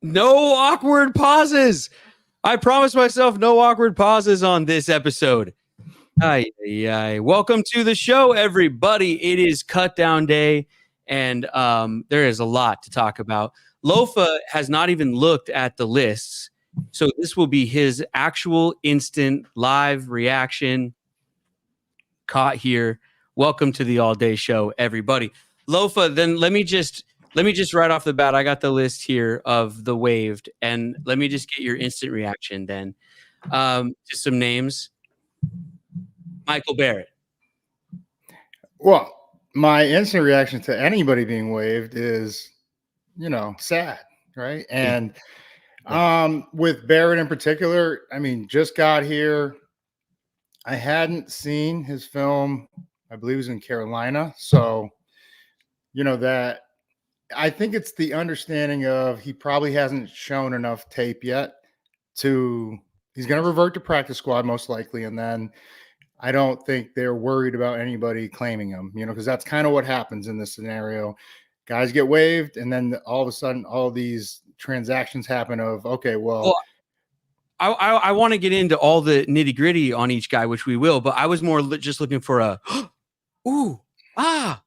No awkward pauses. I promised myself no awkward pauses on this episode. Welcome to the show, everybody. It is cut down day, and there is a lot to talk about. Lofa has not even looked at the lists, so this will be his actual instant live reaction caught here. Welcome to the all day show, everybody. Lofa, then let me just right off the bat, I got the list here of the waived, and let me just get your instant reaction then. Just some names. Michael Barrett. Well, my instant reaction to anybody being waived is, sad, right? And with Barrett in particular, I mean, just got here. I hadn't seen his film. I believe it was in Carolina. So, that I think it's the understanding of he probably hasn't shown enough tape yet he's going to revert to practice squad most likely. And then I don't think they're worried about anybody claiming him, because that's kind of what happens in this scenario. Guys get waived, and then all of a sudden, all these transactions happen of, okay, well I want to get into all the nitty gritty on each guy, which we will, but I was more just looking for a, ooh, ah,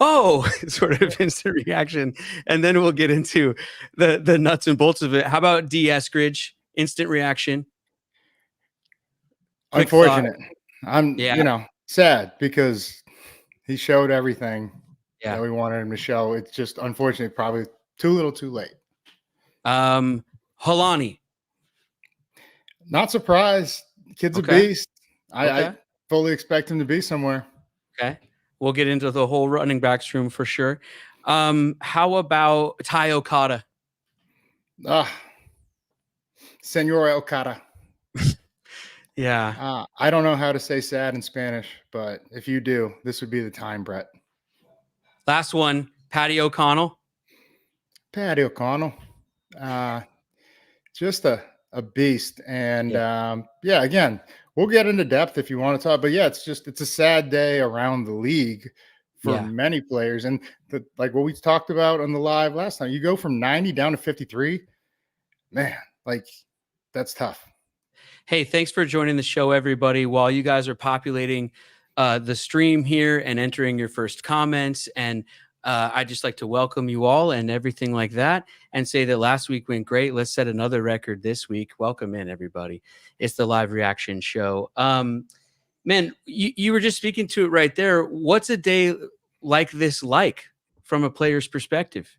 oh, sort of instant reaction. And then we'll get into the nuts and bolts of it. How about Dee Eskridge? Instant reaction. Quick unfortunate. thought. I'm, sad because he showed everything that we wanted him to show. It's just unfortunately probably too little, too late. Halani. Not surprised. Kid's a beast. I fully expect him to be somewhere. Okay. We'll get into the whole running backs room for sure. How about Ty Okada? Senor Okada. Yeah. I don't know how to say sad in Spanish, but if you do, this would be the time, Brett. Last one, Patty O'Connell. Patty O'Connell. Just a beast. And again, we'll get into depth if you want to talk. But yeah, it's a sad day around the league for many players. And like what we talked about on the live last time, you go from 90 down to 53. Man, that's tough. Hey, thanks for joining the show, everybody. While you guys are populating the stream here and entering your first comments, and I'd just like to welcome you all and everything like that, and say that last week went great. Let's set another record this week. Welcome in, everybody. It's the live reaction show. Man, you were just speaking to it right there. What's a day like this like from a player's perspective?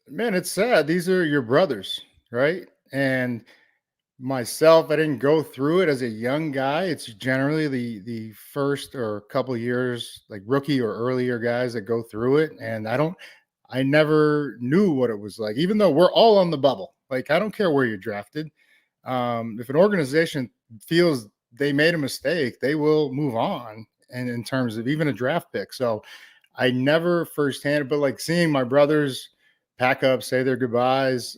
Man, it's sad. These are your brothers, right? And myself, I didn't go through it as a young guy. It's generally the first or couple years, like rookie or earlier guys that go through it. And I never knew what it was like, even though we're all on the bubble. I don't care where you're drafted. If an organization feels they made a mistake, they will move on. And in terms of even a draft pick. So I never firsthand, but seeing my brothers pack up, say their goodbyes,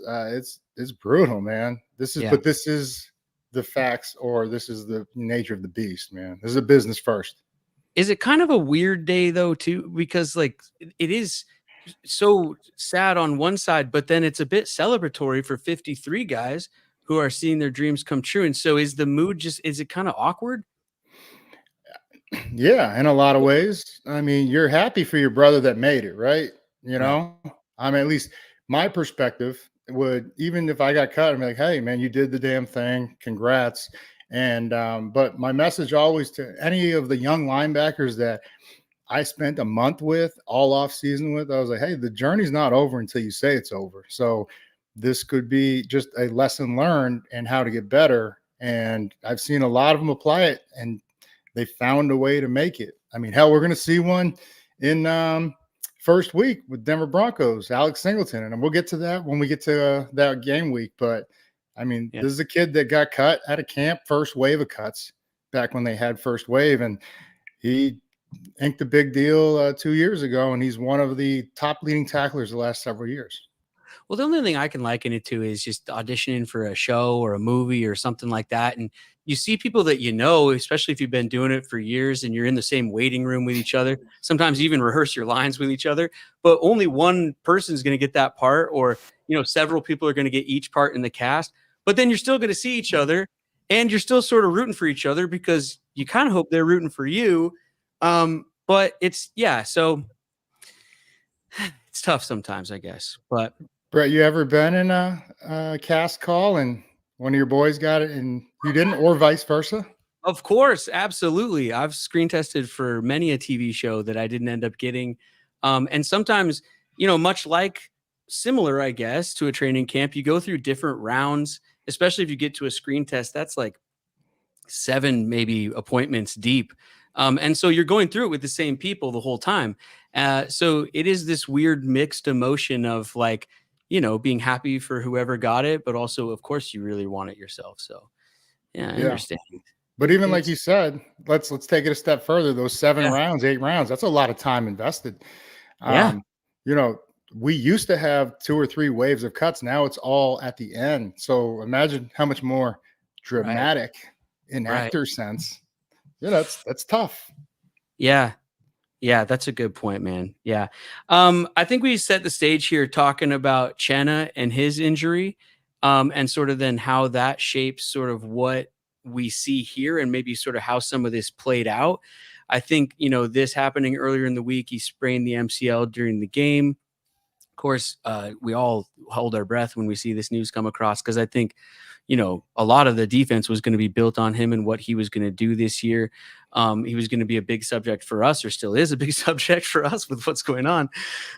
it's brutal, man. But this is the facts, or this is the nature of the beast, man. This is a business first. Is it kind of a weird day though, too? Because it is so sad on one side, but then it's a bit celebratory for 53 guys who are seeing their dreams come true. And so is the mood is it kind of awkward? Yeah, in a lot of ways. I mean, you're happy for your brother that made it, right? I mean, at least my perspective would, even if I got cut, I'm like, hey, man, you did the damn thing. Congrats. And but my message always to any of the young linebackers that I spent a month with, all off season with, I was like, hey, the journey's not over until you say it's over. So this could be just a lesson learned and how to get better. And I've seen a lot of them apply it, and they found a way to make it. I mean, hell, we're going to see one in first week with Denver Broncos, Alex Singleton. And we'll get to that when we get to that game week. But I mean, this is a kid that got cut at a camp, first wave of cuts back when they had first wave. And he inked a big deal 2 years ago. And he's one of the top leading tacklers the last several years. Well, the only thing I can liken it to is just auditioning for a show or a movie or something like that. And you see people that especially if you've been doing it for years and you're in the same waiting room with each other. Sometimes you even rehearse your lines with each other, but only one person is going to get that part, or several people are going to get each part in the cast. But then you're still going to see each other, and you're still sort of rooting for each other because you kind of hope they're rooting for you. But so it's tough sometimes, I guess. But Brett, you ever been in a cast call and one of your boys got it and you didn't, or vice versa? of course, absolutely. I've screen tested for many a TV show that I didn't end up getting. And sometimes, much like similar, I guess, to a training camp, you go through different rounds, especially if you get to a screen test. That's like 7 maybe appointments deep. And so you're going through it with the same people the whole time. So it is this weird mixed emotion of like, being happy for whoever got it, but also, of course, you really want it yourself. So yeah, I understand. But even like you said, let's take it a step further. Those 7 rounds, 8 rounds, that's a lot of time invested. Yeah. We used to have 2 or 3 waves of cuts. Now it's all at the end. So imagine how much more dramatic in actor sense. Yeah, that's tough. Yeah. Yeah, that's a good point, man. Yeah. I think we set the stage here talking about Uchenna and his injury, and sort of then how that shapes sort of what we see here and maybe sort of how some of this played out. I think, this happening earlier in the week, he sprained the MCL during the game. Of course, we all hold our breath when we see this news come across, because I think, a lot of the defense was going to be built on him and what he was going to do this year. He was going to be a big subject for us, or still is a big subject for us with what's going on.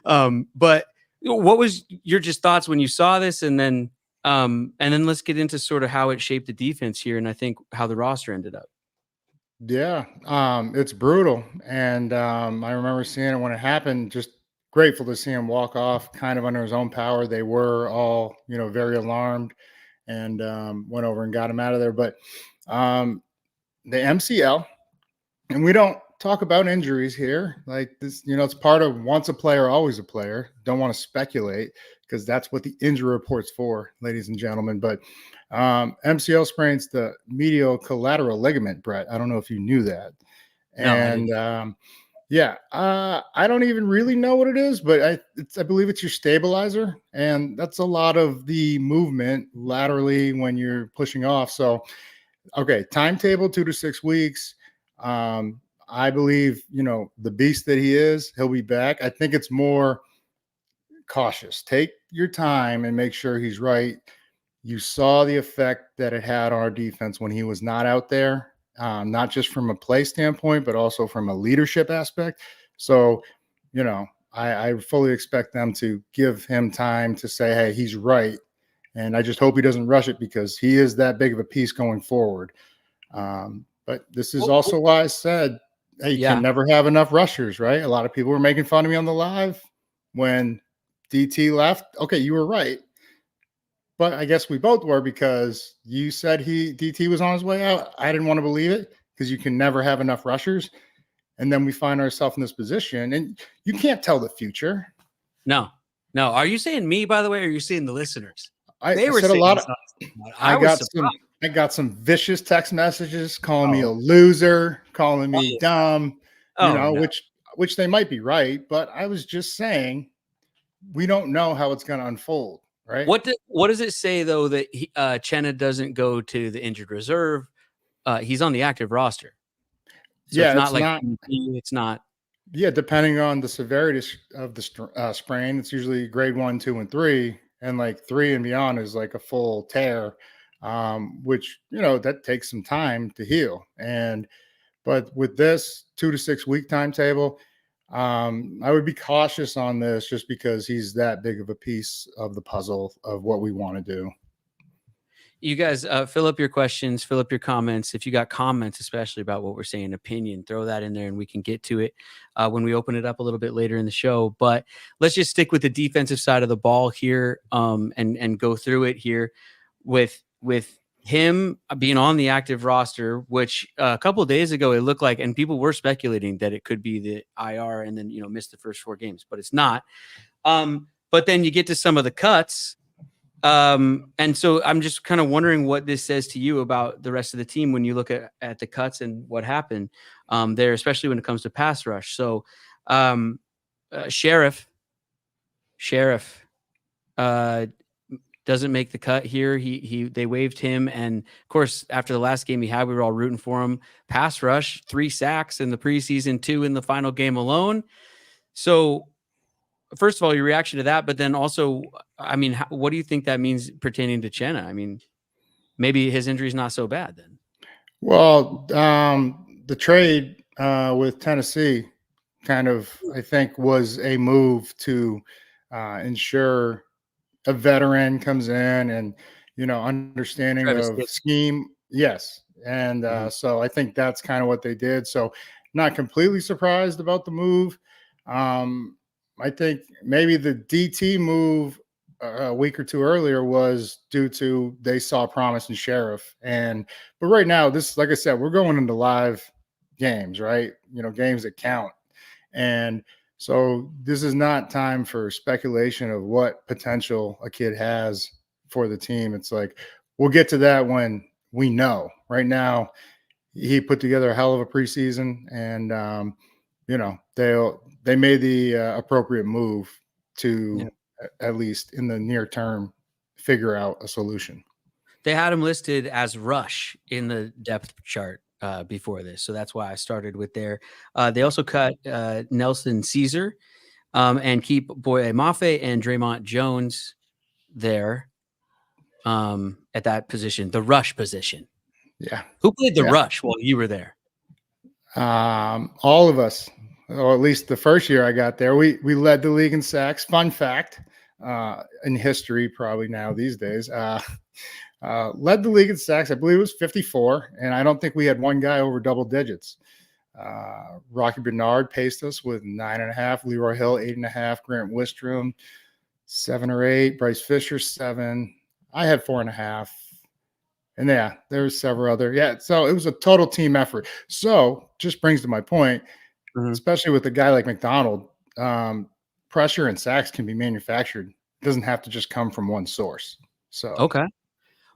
But what was your just thoughts when you saw this? And then let's get into sort of how it shaped the defense here, and I think how the roster ended up. Yeah, it's brutal. And I remember seeing it when it happened, just grateful to see him walk off kind of under his own power. They were all, very alarmed, and went over and got him out of there. But the MCL, and we don't talk about injuries here like this, it's part of once a player, always a player. Don't want to speculate because that's what the injury report's for, ladies and gentlemen. But MCL sprains the medial collateral ligament, Brett. I don't know if you knew that. And I don't even really know what it is, but I believe it's your stabilizer, and that's a lot of the movement laterally when you're pushing off. So, okay, timetable 2 to 6 weeks. I believe, the beast that he is, he'll be back. I think it's more cautious. Take your time and make sure he's right. You saw the effect that it had on our defense when he was not out there, not just from a play standpoint, but also from a leadership aspect. So, I fully expect them to give him time to say, hey, he's right. And I just hope he doesn't rush it, because he is that big of a piece going forward. But this is also why I said, hey, you can never have enough rushers, right? A lot of people were making fun of me on the live when DT left. Okay, you were right. But I guess we both were, because you said DT was on his way out. I didn't want to believe it, because you can never have enough rushers. And then we find ourselves in this position, and you can't tell the future. No. Are you saying me, by the way, or are you saying the listeners? I said a lot of. I got some vicious text messages calling me a loser, calling me dumb, which they might be right, but I was just saying we don't know how it's going to unfold, right? What does it say though that Uchenna doesn't go to the injured reserve? He's on the active roster. So it's not. Yeah, depending on the severity of the sprain, it's usually grade 1, 2, and 3, and like 3 and beyond is like a full tear. Which, that takes some time to heal. But with this 2 to 6 week timetable, I would be cautious on this, just because he's that big of a piece of the puzzle of what we want to do. You guys fill up your questions, fill up your comments. If you got comments, especially about what we're saying, opinion, throw that in there and we can get to it when we open it up a little bit later in the show. But let's just stick with the defensive side of the ball here, and go through it here with him being on the active roster, which a couple of days ago it looked like, and people were speculating that it could be the IR and then, miss the first 4 games, but it's not. But but then you get to some of the cuts. And so I'm just kind of wondering what this says to you about the rest of the team when you look at the cuts and what happened there, especially when it comes to pass rush. So Sheriff doesn't make the cut here. They waived him, and of course, after the last game he had, we were all rooting for him. Pass rush, 3 sacks in the preseason, 2 in the final game alone. So, first of all, your reaction to that, but then also, I mean, what do you think that means pertaining to Uchenna? I mean, maybe his injury is not so bad then. Well, the trade with Tennessee kind of, I think, was a move to ensure a veteran comes in and, understanding Travis of Gibson. scheme. Yes. And so I think that's kind of what they did. So not completely surprised about the move. I think maybe the DT move a week or two earlier was due to they saw promise in Sheriff. But right now, this, like I said, we're going into live games, right? Games that count. And so this is not time for speculation of what potential a kid has for the team. It's like, we'll get to that when we know. Right now, he put together a hell of a preseason, and they made the appropriate move to at least in the near term figure out a solution. They had him listed as rush in the depth chart before this, so that's why I started with there. They also cut Nelson Caesar and keep Boye Mafe and Draymond Jones there at that position, the rush position. Yeah. Who played the rush while you were there? All of us, or at least the first year I got there, we led the league in sacks. Fun fact, in history, probably now these days, led the league in sacks. I believe it was 54, and I don't think we had one guy over double digits. Rocky Bernard paced us with 9.5. Leroy Hill 8.5. Grant Wistrom 7 or 8. Bryce Fisher 7. I had 4.5. And there's several other. So it was a total team effort. So just brings to my point, especially with a guy like McDonald, pressure and sacks can be manufactured. It doesn't have to just come from one source. So okay.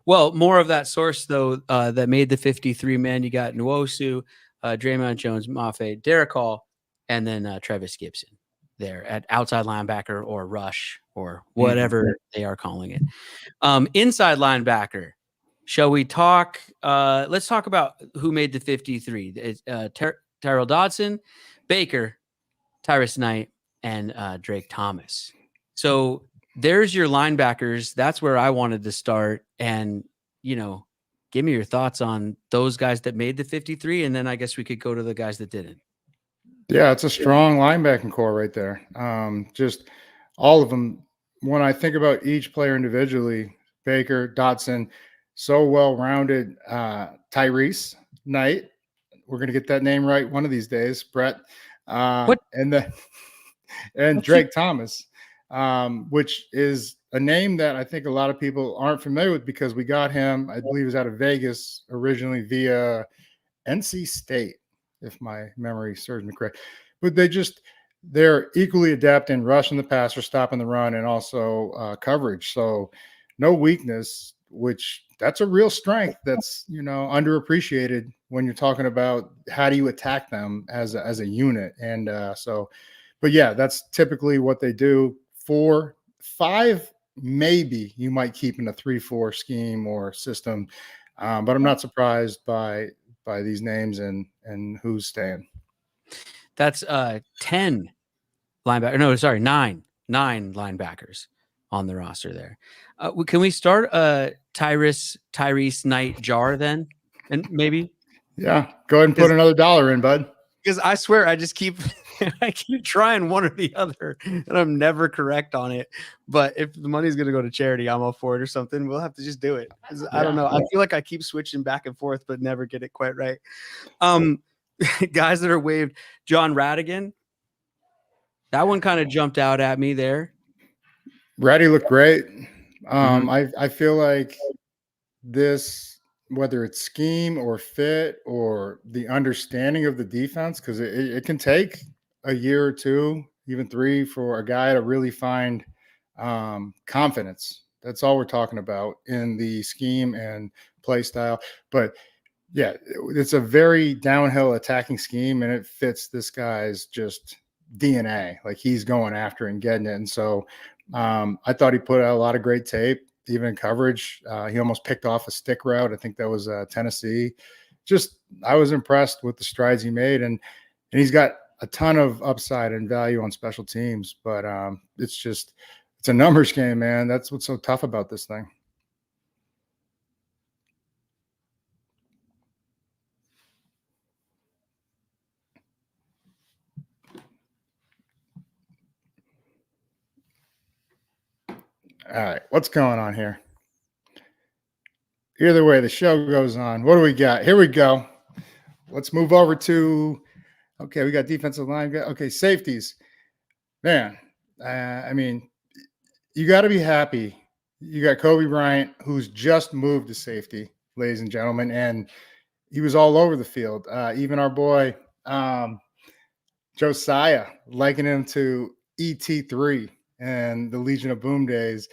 Well, more of that source though that made the 53 man. You got Nwosu, Draymond Jones, Mafe, Derek Hall, and then Travis Gibson there at outside linebacker or rush or whatever they are calling it. Inside linebacker. Shall we talk? Let's talk about who made the 53. Tyrell Dodson, Baker, Tyrus Knight, and Drake Thomas. So there's your linebackers. That's where I wanted to start. And, give me your thoughts on those guys that made the 53. And then I guess we could go to the guys that didn't. Yeah, it's a strong linebacking core right there. Just all of them. When I think about each player individually, Baker, Dodson, so well-rounded. Tyrese Knight, we're going to get that name right one of these days, Brett. And Drake Thomas, which is a name that I think a lot of people aren't familiar with because we got him, I believe he was out of Vegas originally via NC State, if my memory serves me correct. But they're equally adept in rushing the passer, stopping the run, and also coverage. So no weakness, which that's a real strength that's, underappreciated when you're talking about how do you attack them as a unit. And but that's typically what they do. 4, 5, maybe you might keep in a 3-4 scheme or system. But I'm not surprised by these names and who's staying. That's 10 linebackers. No, sorry, 9 linebackers on the roster there. Can we start Tyrese Knight jar then? And maybe? Yeah, go ahead and put another $1 in, bud. Because I swear I keep trying one or the other, and I'm never correct on it. But if the money's going to go to charity, I'm all for it or something. We'll have to just do it. I don't know. I feel like I keep switching back and forth, but never get it quite right. Guys that are waived, John Radigan. That one kind of jumped out at me there. Ratty looked great. I feel like this, whether it's scheme or fit or the understanding of the defense, because it can take a year or 2, even 3 for a guy to really find confidence. That's all we're talking about in the scheme and play style. But yeah, it's a very downhill attacking scheme, and it fits this guy's just DNA. Like he's going after and getting it. And so I thought he put out a lot of great tape, even in coverage. He almost picked off a stick route. I think that was Tennessee. Just I was impressed with the strides he made, and he's got a ton of upside and value on special teams. But it's a numbers game, man. That's what's so tough about this thing. All right, what's going on here? Either way, the show goes on. What do we got? Here we go. Let's move over to, okay, we got defensive line. Okay, safeties. Man, I mean, you got to be happy. You got Kobe Bryant, who's just moved to safety, ladies and gentlemen, and he was all over the field. Even our boy Josiah likening him to ET3 and the Legion of Boom days.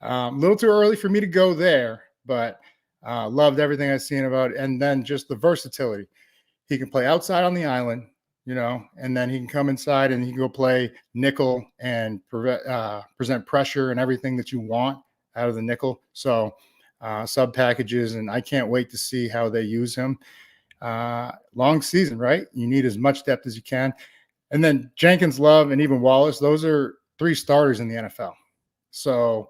A little too early for me to go there, but loved everything I've seen about it. And then just the versatility. He can play outside on the island, and then he can come inside and he can go play nickel and present pressure and everything that you want out of the nickel. So sub packages, and I can't wait to see how they use him. Long season, right? You need as much depth as you can. And then Jenkins, Love, and even Wallace, those are 3 starters in the NFL. So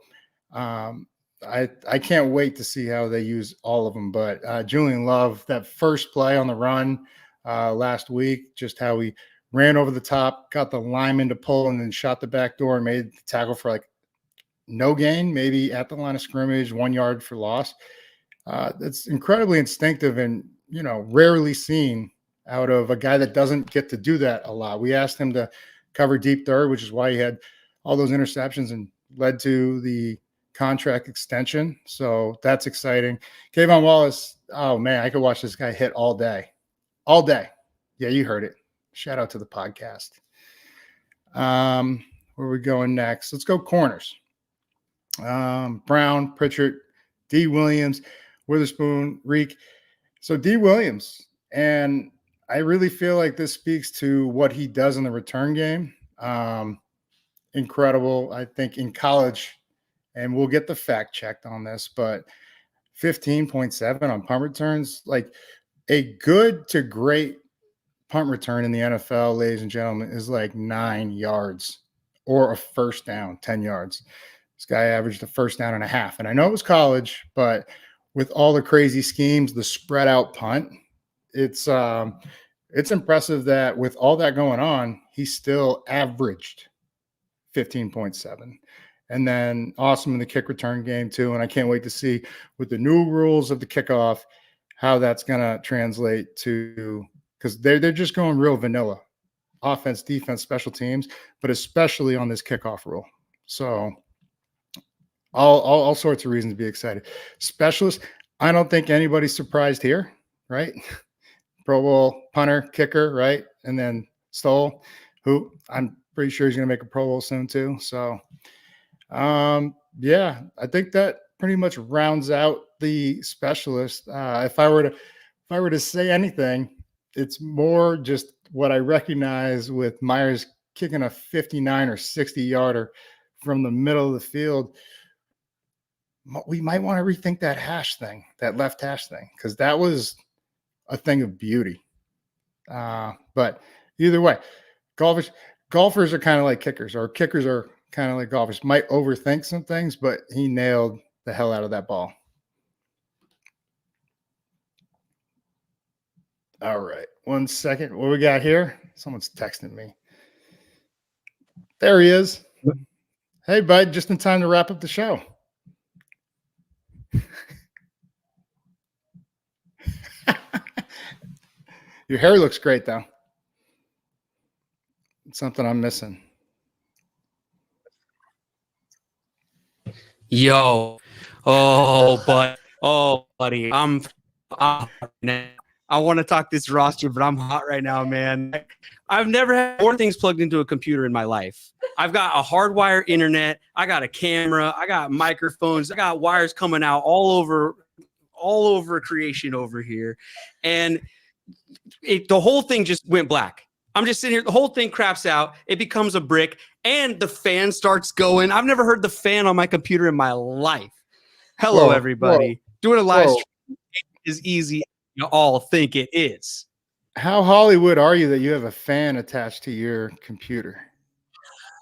I can't wait to see how they use all of them. But Julian Love, that first play on the run last week, just how he ran over the top, got the lineman to pull, and then shot the back door and made the tackle for like no gain, maybe at the line of scrimmage, 1 yard for loss. That's incredibly instinctive and, rarely seen out of a guy that doesn't get to do that a lot. We asked him to cover deep third, which is why he had all those interceptions and led to the contract extension. So that's exciting. Kayvon Wallace, oh man, I could watch this guy hit all day. All day. Yeah, you heard it. Shout out to the podcast. Where are we going next? Let's go corners. Brown, Pritchard, D. Williams, Witherspoon, Reek. So D. Williams, and I really feel like this speaks to what he does in the return game. Incredible. I think in college, and we'll get the fact checked on this, but 15.7 on punt returns, like a good to great punt return in the NFL, ladies and gentlemen, is like 9 yards or a first down, 10 yards. This guy averaged a first down and a half. And I know it was college, but with all the crazy schemes, the spread out punt, it's impressive that with all that going on, he still averaged 15.7. And then awesome in the kick return game too. And I can't wait to see with the new rules of the kickoff, how that's going to translate to, because they're just going real vanilla. Offense, defense, special teams, but especially on this kickoff rule. So all sorts of reasons to be excited. Specialists, I don't think anybody's surprised here, right? Pro Bowl punter, kicker, right? And then Stoll, who I'm pretty sure he's going to make a Pro Bowl soon too. So, yeah, I think that pretty much rounds out the specialist. If I were to say anything, it's more just what I recognize with Myers kicking a 59 or 60 yarder from the middle of the field. We might want to rethink that hash thing, that left hash thing, because that was a thing of beauty. But either way, golfers are kind of like kickers, or kickers are kind of like golfers. Might overthink some things, but he nailed the hell out of that ball. All right. 1 second. What we got here? Someone's texting me. There he is. Hey, bud, just in time to wrap up the show. Your hair looks great, though. It's something I'm missing. Yo, oh, buddy, I'm I want to talk this roster, but I'm hot right now, man. I've never had more things plugged into a computer in my life. I've got a hardwired internet. I got a camera. I got microphones. I got wires coming out all over creation over here. And the whole thing just went black. I'm just sitting here. The whole thing craps out. It becomes a brick, and the fan starts going. I've never heard the fan on my computer in my life. Hello, everybody. Doing a live stream is easy as you all think it is. How Hollywood are you that you have a fan attached to your computer?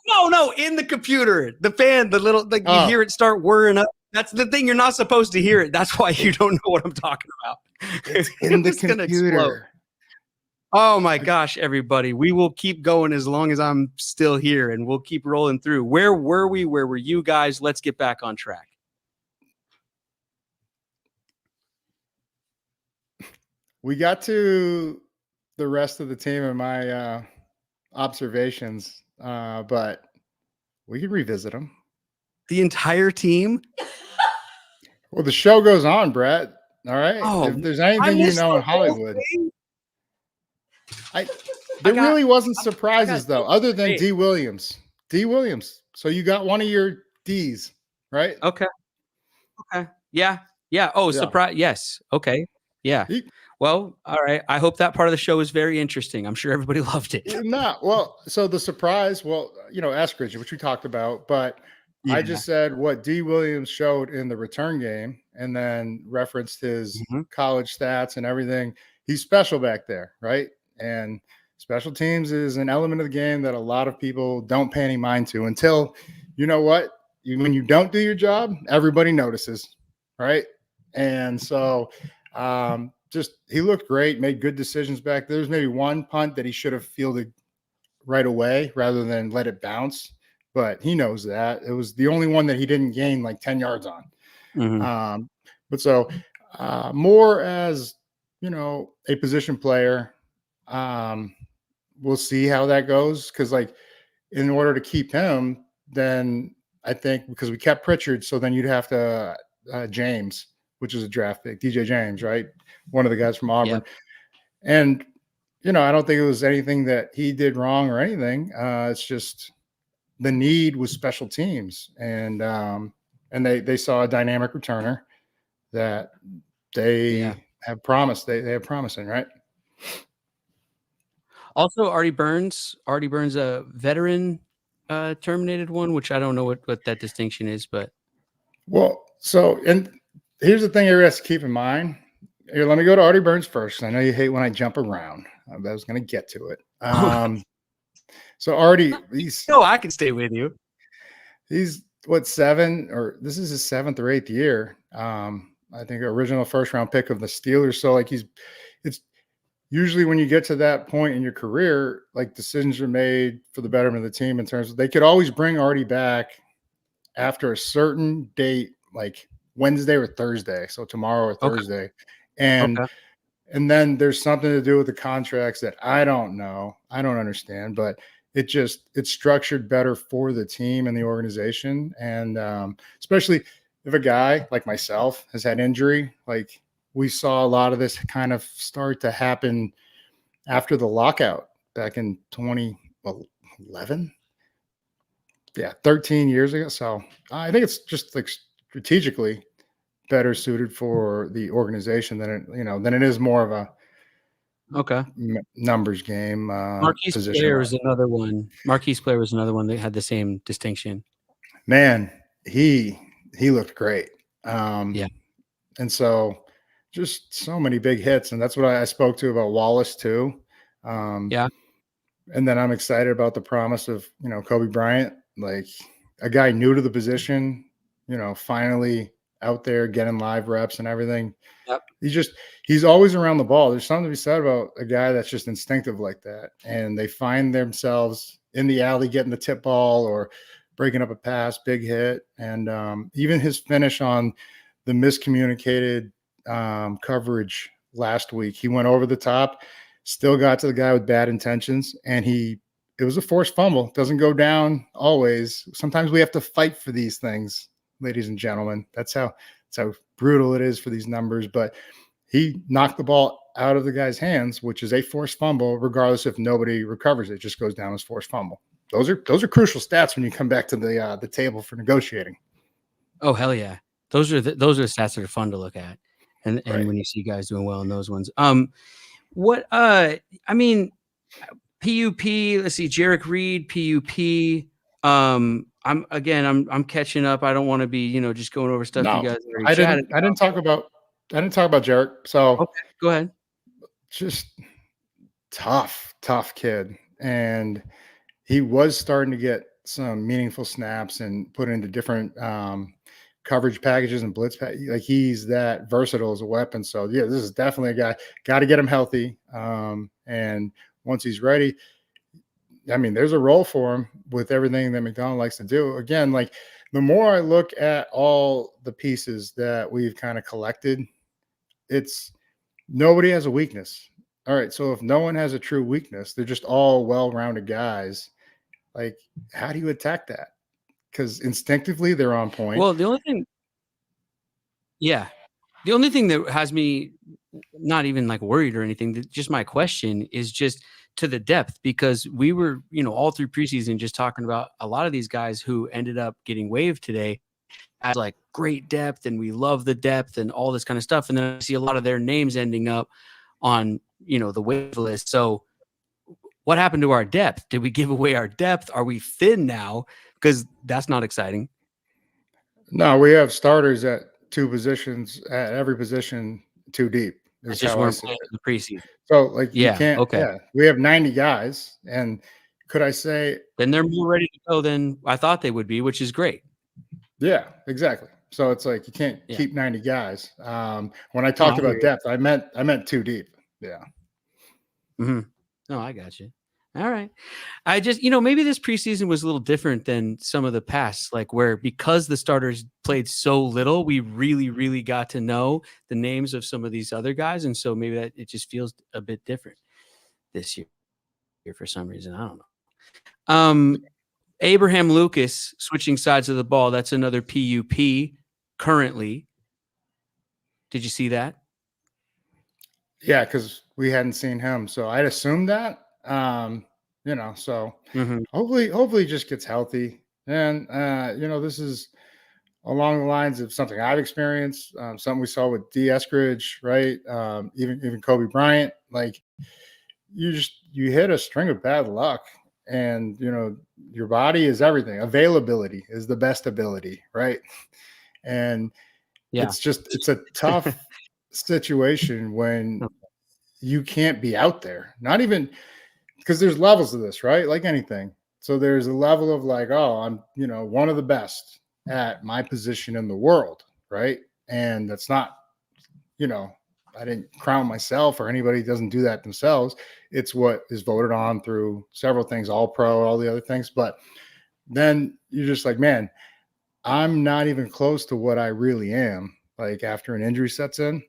No, in the computer. The fan, the little, like you hear it start whirring up. That's the thing. You're not supposed to hear it. That's why you don't know what I'm talking about. It's in the computer. Oh my gosh, everybody. We will keep going as long as I'm still here, and we'll keep rolling through. Where were we? Where were you guys? Let's get back on track. We got to the rest of the team and my observations, but we can revisit them. The entire team? Well, the show goes on, Brett. All right. Oh, if there's anything you know in Hollywood, there really wasn't surprises though, other than D. Williams. D. Williams. So you got one of your D's, right? Okay. Yeah. Oh, yeah. Surprise. Yes. Okay. Yeah. Well, all right. I hope that part of the show is very interesting. I'm sure everybody loved it. So the surprise, Eskridge, which we talked about, but yeah. I just said what D. Williams showed in the return game and then referenced his college stats and everything. He's special back there, right? And special teams is an element of the game that a lot of people don't pay any mind to until, you know what? When you don't do your job, everybody notices, right? And so he looked great, made good decisions back there. There's maybe one punt that he should have fielded right away rather than let it bounce, but he knows that. It was the only one that he didn't gain like 10 yards on. But so more as, a position player, we'll see how that goes. Cause like in order to keep him, then I think because we kept Pritchard, so then you'd have to James, which is a draft pick, DJ James, right? One of the guys from Auburn. Yep. And, I don't think it was anything that he did wrong or anything. It's just the need was special teams. And they saw a dynamic returner that they have promised. They have promising, right? Also, Artie Burns, a veteran terminated one, which I don't know what that distinction is, but. Well, and here's the thing everybody has to keep in mind. Here, let me go to Artie Burns first. I know you hate when I jump around. I was going to get to it. So Artie, I can stay with you. He's this is his 7th or 8th year. I think original first-round pick of the Steelers. So it's usually when you get to that point in your career, like decisions are made for the betterment of the team in terms of they could always bring Artie back after a certain date, like Wednesday or Thursday. So tomorrow or Thursday. And then there's something to do with the contracts that I don't know. I don't understand, but it's structured better for the team and the organization. And especially if a guy like myself has had injury, like we saw a lot of this kind of start to happen after the lockout back in 2011. Yeah, 13 years ago. So I think it's just like strategically better suited for the organization than it is more of a numbers game. Marquise Player was another one. Marquise Player was another one that had the same distinction. Man, he looked great. And so just so many big hits, and that's what I spoke to about Wallace too. And then I'm excited about the promise of Kobe Bryant, like a guy new to the position, finally out there getting live reps and everything. Yep. He's always around the ball. There's something to be said about a guy that's just instinctive like that. And they find themselves in the alley getting the tip ball or breaking up a pass, big hit. And even his finish on the miscommunicated coverage last week, he went over the top, still got to the guy with bad intentions. And it was a forced fumble. Doesn't go down always. Sometimes we have to fight for these things, ladies and gentlemen. That's how brutal it is for these numbers. But he knocked the ball out of the guy's hands, which is a forced fumble, regardless if nobody recovers it, just goes down as forced fumble. Those are crucial stats when you come back to the table for negotiating. Oh, hell yeah. Those are the stats that are fun to look at. And Right. when you see guys doing well in those ones. What I mean, PUP, let's see, Jarek Reed, PUP. I'm catching up. I don't want to be, just going over stuff you No, guys already I chatted didn't. I didn't talk about. I didn't talk about Jarek. So Okay, go ahead. just tough kid, and he was starting to get some meaningful snaps and put into different coverage packages and blitz like he's that versatile as a weapon. So yeah, this is definitely a guy. Got to get him healthy, and once he's ready, I mean, there's a role for him with everything that McDonald likes to do. Again, like the more I look at all the pieces that we've kind of collected, it's nobody has a weakness. All right, so if no one has a true weakness, they're just all well-rounded guys. Like, how do you attack that? Because instinctively they're on point. Well, the only thing that has me not even like worried or anything, just my question is just to the depth, because we were, all through preseason just talking about a lot of these guys who ended up getting waived today as like great depth, and we love the depth and all this kind of stuff. And then I see a lot of their names ending up on, the waiver list. So what happened to our depth? Did we give away our depth? Are we thin now? Because that's not exciting. No, we have starters at two positions, at every position too deep. Is Just how I weren't see playing it. in the preseason. So, like, you Yeah. can't. Okay. Yeah, we have 90 guys, and could I say? Then they're more ready to go than I thought they would be, which is great. Yeah, exactly. So it's like you can't keep 90 guys. When I talked about depth, I meant too deep. Yeah. Mm-hmm. No, I got you. All right. I just, maybe this preseason was a little different than some of the past, like where because the starters played so little, we really, really got to know the names of some of these other guys. And so maybe that it just feels a bit different this year for some reason. I don't know. Abraham Lucas switching sides of the ball. That's another PUP currently. Did you see that? Yeah, because we hadn't seen him, so I'd assumed that. So hopefully he just gets healthy. And this is along the lines of something I've experienced, something we saw with Dee Eskridge, right? Even Kobe Bryant. Like you hit a string of bad luck, and your body is everything. Availability is the best ability, right? And it's a tough situation when you can't be out there, not even because there's levels of this, right? Like anything. So there's a level of like, oh, I'm, one of the best at my position in the world, right? And that's not, I didn't crown myself, or anybody doesn't do that themselves. It's what is voted on through several things, all pro, all the other things. But then you're just like, man, I'm not even close to what I really am, like after an injury sets in,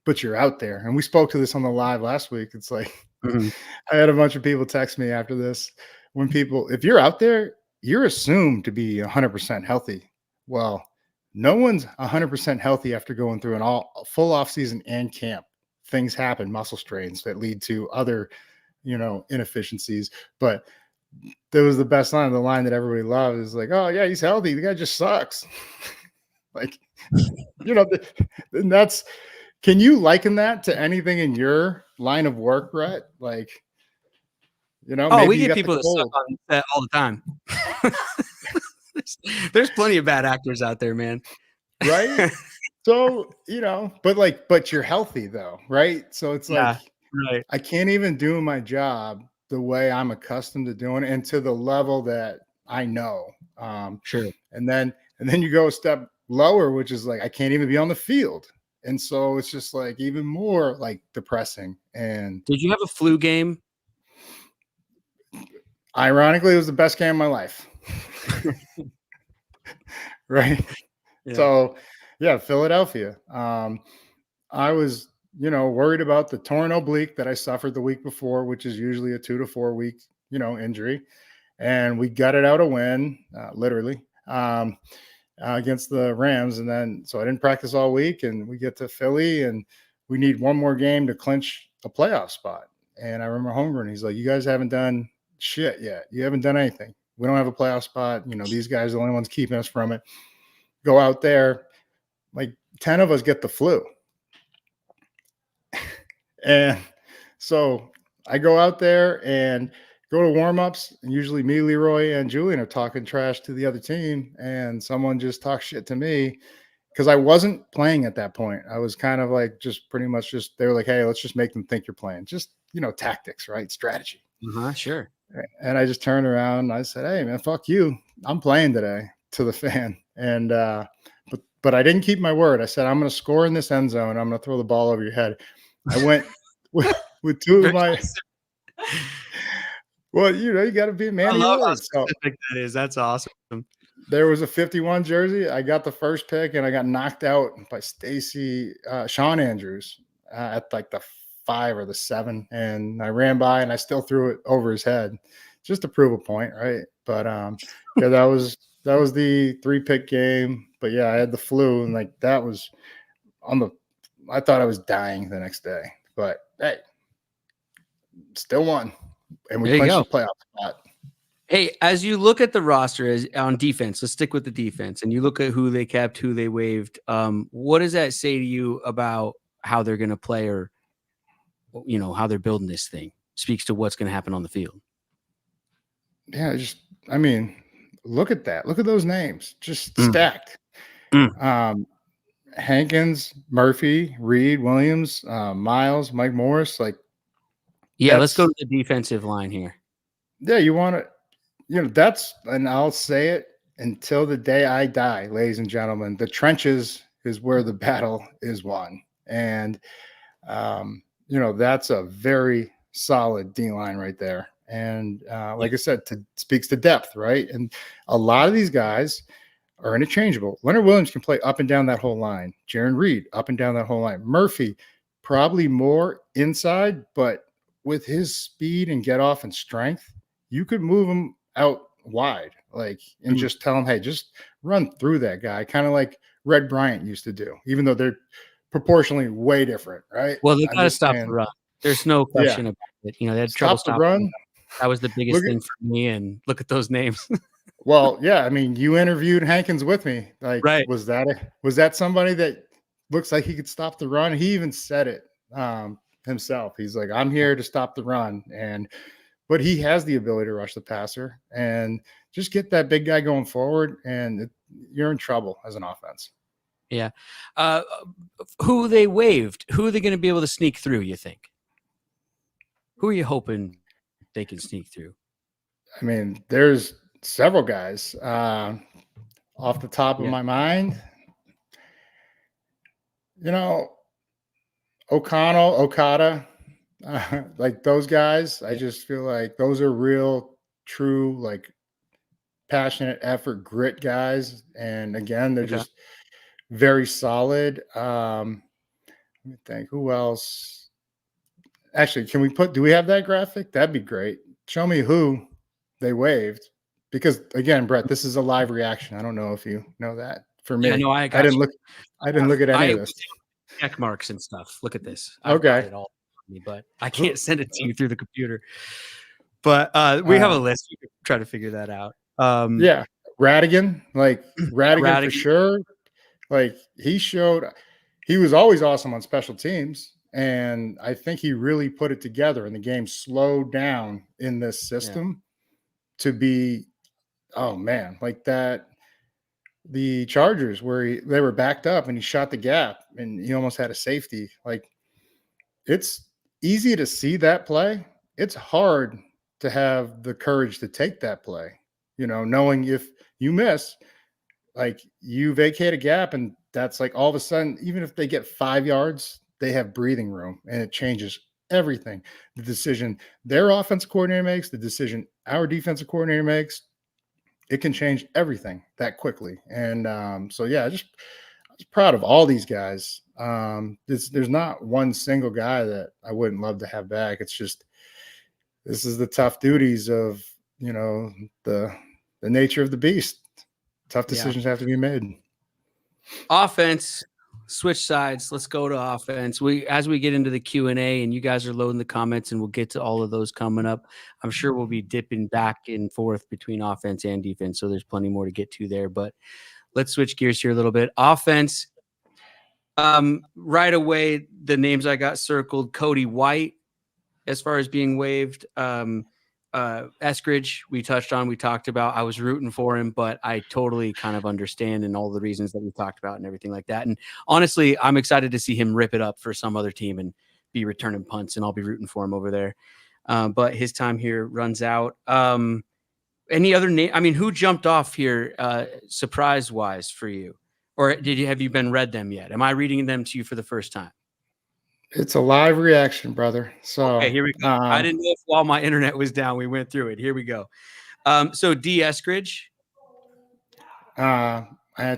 but you're out there. And we spoke to this on the live last week. It's like, I had a bunch of people text me after this. If you're out there, you're assumed to be 100% healthy. Well, no one's 100% healthy after going through a full off season and camp. Things happen, muscle strains that lead to other, inefficiencies. But that was the best line. The line that everybody loved is like, oh yeah, he's healthy. The guy just sucks. Like, and that's, can you liken that to anything in your line of work, Brett? Like, maybe we get people that suck on that all the time. there's plenty of bad actors out there, man. Right? So, but you're healthy though, right? So it's like, right. I can't even do my job the way I'm accustomed to doing it and to the level that I know. Sure. And then you go a step lower, which is like, I can't even be on the field. And so it's just like even more like depressing. And did you have a flu game? Ironically, it was the best game of my life. Right. Yeah. So yeah, Philadelphia. I was, worried about the torn oblique that I suffered the week before, which is usually a 2 to 4 week, injury. And we gutted out a win, literally, against the Rams. And then, so I didn't practice all week, and we get to Philly, and we need one more game to clinch a playoff spot. And I remember Holmgren, he's like, you guys haven't done shit yet. You haven't done anything. We don't have a playoff spot. These guys are the only ones keeping us from it. Go out there. Like 10 of us get the flu. And so I go out there and go to warmups, and usually me, Leroy, and Julian are talking trash to the other team, and someone just talks shit to me because I wasn't playing at that point. I was kind of like just pretty much they were like, hey, let's just make them think you're playing. Just, tactics, right? Strategy. Sure. And I just turned around and I said, hey, man, fuck you. I'm playing today, to the fan. And but I didn't keep my word. I said, I'm going to score in this end zone. I'm going to throw the ball over your head. I went with two of my – well, you got to be a man of your word. How specific that is. That's awesome. There was a 51 jersey. I got the first pick, and I got knocked out by Sean Andrews at like the 5 or the 7, and I ran by and I still threw it over his head just to prove a point, right? But yeah, that was the 3-pick game. But yeah, I had the flu, and like that was I thought I was dying the next day. But hey, still won, and we clinched the playoff spot. Hey, as you look at the roster on defense, let's stick with the defense, and you look at who they kept, who they waived. What does that say to you about how they're going to play, or how they're building this thing? Speaks to what's going to happen on the field. Yeah, look at that. Look at those names, just stacked. Hankins, Murphy, Reed, Williams, Miles, Mike Morris. Let's go to the defensive line here. Yeah, you want to, that's, and I'll say it until the day I die, ladies and gentlemen, the trenches is where the battle is won. And, that's a very solid D line right there. And like I said, speaks to depth, right? And a lot of these guys are interchangeable. Leonard Williams can play up and down that whole line. Jaron Reed, up and down that whole line. Murphy, probably more inside, but with his speed and get off and strength, you could move him out wide, and just tell him, hey, just run through that guy, kind of like Red Bryant used to do, even though they're proportionally way different, right? Well, they got to stop the run. There's no question about it. They had trouble stopping the run. That was the biggest thing for me, and look at those names. Well, yeah, you interviewed Hankins with me. Right. Was that somebody that looks like he could stop the run? He even said it himself. He's like, I'm here to stop the run. But he has the ability to rush the passer and just get that big guy going forward, and you're in trouble as an offense. Yeah. Who they waived, who are they going to be able to sneak through, you think? Who are you hoping they can sneak through? There's several guys off the top of my mind. Okada, like those guys. I just feel like those are real, true, passionate effort, grit guys. And again, they're just very solid. Let me think. Who else? Actually, do we have that graphic? That'd be great. Show me who they waived. Because again, Brett, this is a live reaction. I don't know if you know that. For me, I didn't look at any of this. Check marks and stuff. Look at this. I've got it all for me, but I can't send it to you through the computer. But we have a list. You can try to figure that out. Yeah, Radigan, Radigan for sure. He was always awesome on special teams. And I think he really put it together, and the game slowed down in this system to be, that. The Chargers where they were backed up and he shot the gap and he almost had a safety. It's easy to see that play. It's hard to have the courage to take that play, knowing if you miss, you vacate a gap, and that's all of a sudden, even if they get 5 yards, they have breathing room, and it changes everything. The decision their offensive coordinator makes, the decision our defensive coordinator makes, it can change everything that quickly. And just proud of all these guys. There's not one single guy that I wouldn't love to have back. It's just, this is the tough duties of, the nature of the beast. Tough decisions have to be made. Offense, switch sides. Let's go to offense. As we get into the Q&A and you guys are loading the comments, and we'll get to all of those coming up. I'm sure we'll be dipping back and forth between offense and defense, so there's plenty more to get to there. But let's switch gears here a little bit. Offense. Right away, the names I got circled: Cody White, as far as being waived. Eskridge, we talked about. I was rooting for him, but I totally kind of understand, and all the reasons that we talked about and everything like that. And honestly, I'm excited to see him rip it up for some other team and be returning punts, and I'll be rooting for him over there. But his time here runs out. Any other name? I mean, who jumped off here surprise wise for you? Or have you read them yet? Am I reading them to you for the first time? It's a live reaction, brother. So okay, here we go. I didn't know if while my internet was down, we went through it. Here we go. So Dee Eskridge. I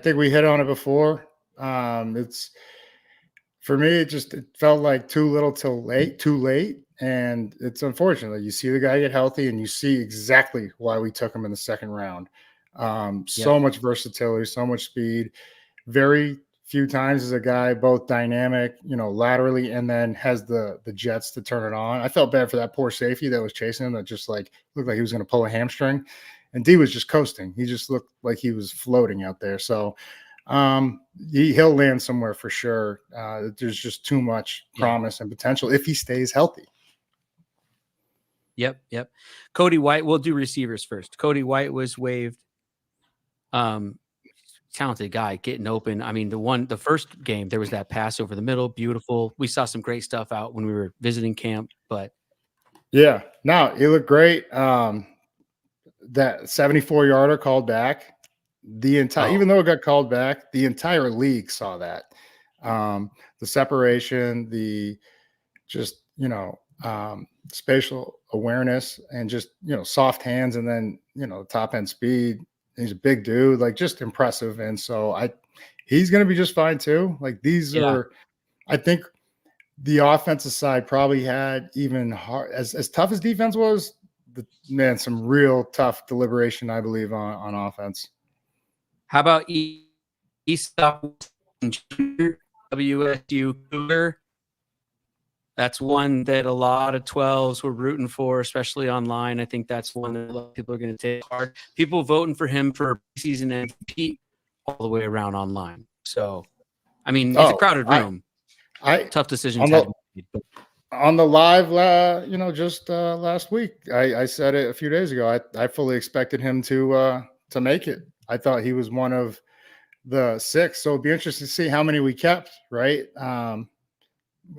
think we hit on it before. It's for me, it felt like too little too late. And it's unfortunate. You see the guy get healthy and you see exactly why we took him in the second round. So much versatility, so much speed. Very few times is a guy both dynamic, laterally, and then has the jets to turn it on. I felt bad for that poor safety that was chasing him, that just looked like he was going to pull a hamstring, and D was just coasting. He just looked like he was floating out there. So he'll land somewhere for sure. There's just too much promise and potential if he stays healthy. Yep. Cody White. We'll do receivers first. Cody White was waived. Talented guy getting open. I mean, the first game, there was that pass over the middle. Beautiful. We saw some great stuff out when we were visiting camp, but yeah, no, it looked great. That 74-yarder called back. Even though it got called back, the entire league saw that. The separation, the just, spatial awareness, and just, soft hands, and then, top end speed. He's a big dude, just impressive. And so he's going to be just fine too. These are, I think the offensive side probably had even hard, as tough as defense was, some real tough deliberation, I believe, on offense. How about East WSU Cougar? That's one that a lot of 12s were rooting for, especially online. I think that's one that a lot of people are going to take hard. People voting for him for season MVP all the way around online. So, I mean, it's a crowded room. Tough decisions had to be made. On the live, just last week, I said it a few days ago. I fully expected him to make it. I thought he was one of the 6. So it'd be interesting to see how many we kept, right?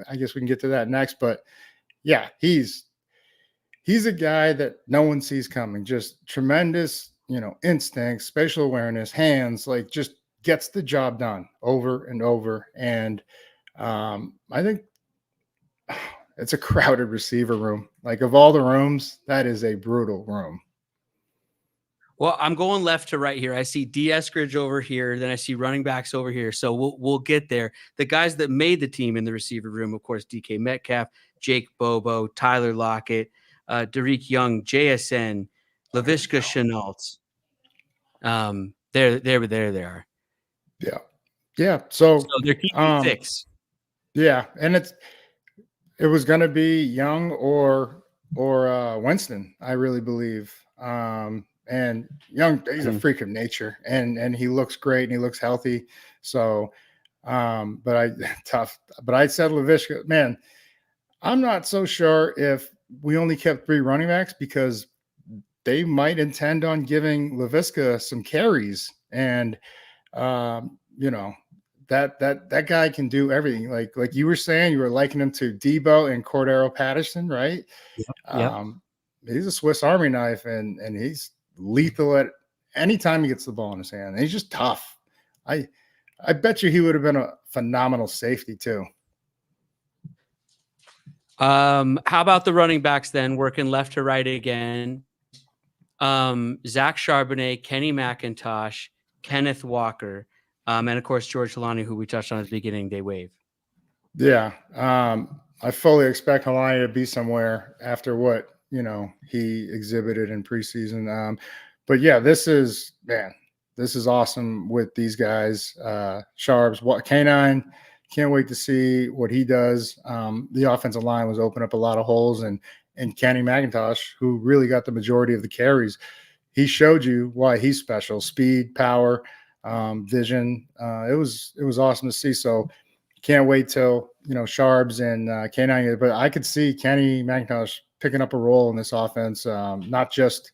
I guess we can get to that next, but yeah, he's a guy that no one sees coming. Just tremendous, instinct, spatial awareness, hands, just gets the job done over and over. And I think it's a crowded receiver room. Of all the rooms, that is a brutal room. Well, I'm going left to right here. I see Dee Eskridge over here. Then I see running backs over here. So we'll get there. The guys that made the team in the receiver room, of course, DK Metcalf, Jake Bobo, Tyler Lockett, Derek Young, JSN, Laviska Shenault. There they are. Yeah. So they're keeping 6. Yeah, and it was going to be Young or Winston, I really believe. And Young, he's a freak of nature, and he looks great and he looks healthy. So, but I said Laviska, man, I'm not so sure if we only kept 3 running backs, because they might intend on giving Laviska some carries, and that guy can do everything. Like you were saying, you were likening him to Debo and Cordero Patterson, right? Yep. He's a Swiss Army knife, and he's lethal at any time he gets the ball in his hand. And he's just tough. I bet you he would have been a phenomenal safety too. How about the running backs then, working left to right again? Zach Charbonnet, Kenny McIntosh, Kenneth Walker, and of course George Helani, who we touched on at the beginning, they waive. Yeah. I fully expect Helani to be somewhere after what he exhibited in preseason. But yeah, this is this is awesome with these guys. Sharps, what K9, can't wait to see what he does. The offensive line was open up a lot of holes, and Kenny McIntosh, who really got the majority of the carries, he showed you why he's special: speed, power, vision. It was awesome to see. So can't wait till Sharps and K9. But I could see Kenny McIntosh picking up a role in this offense, not just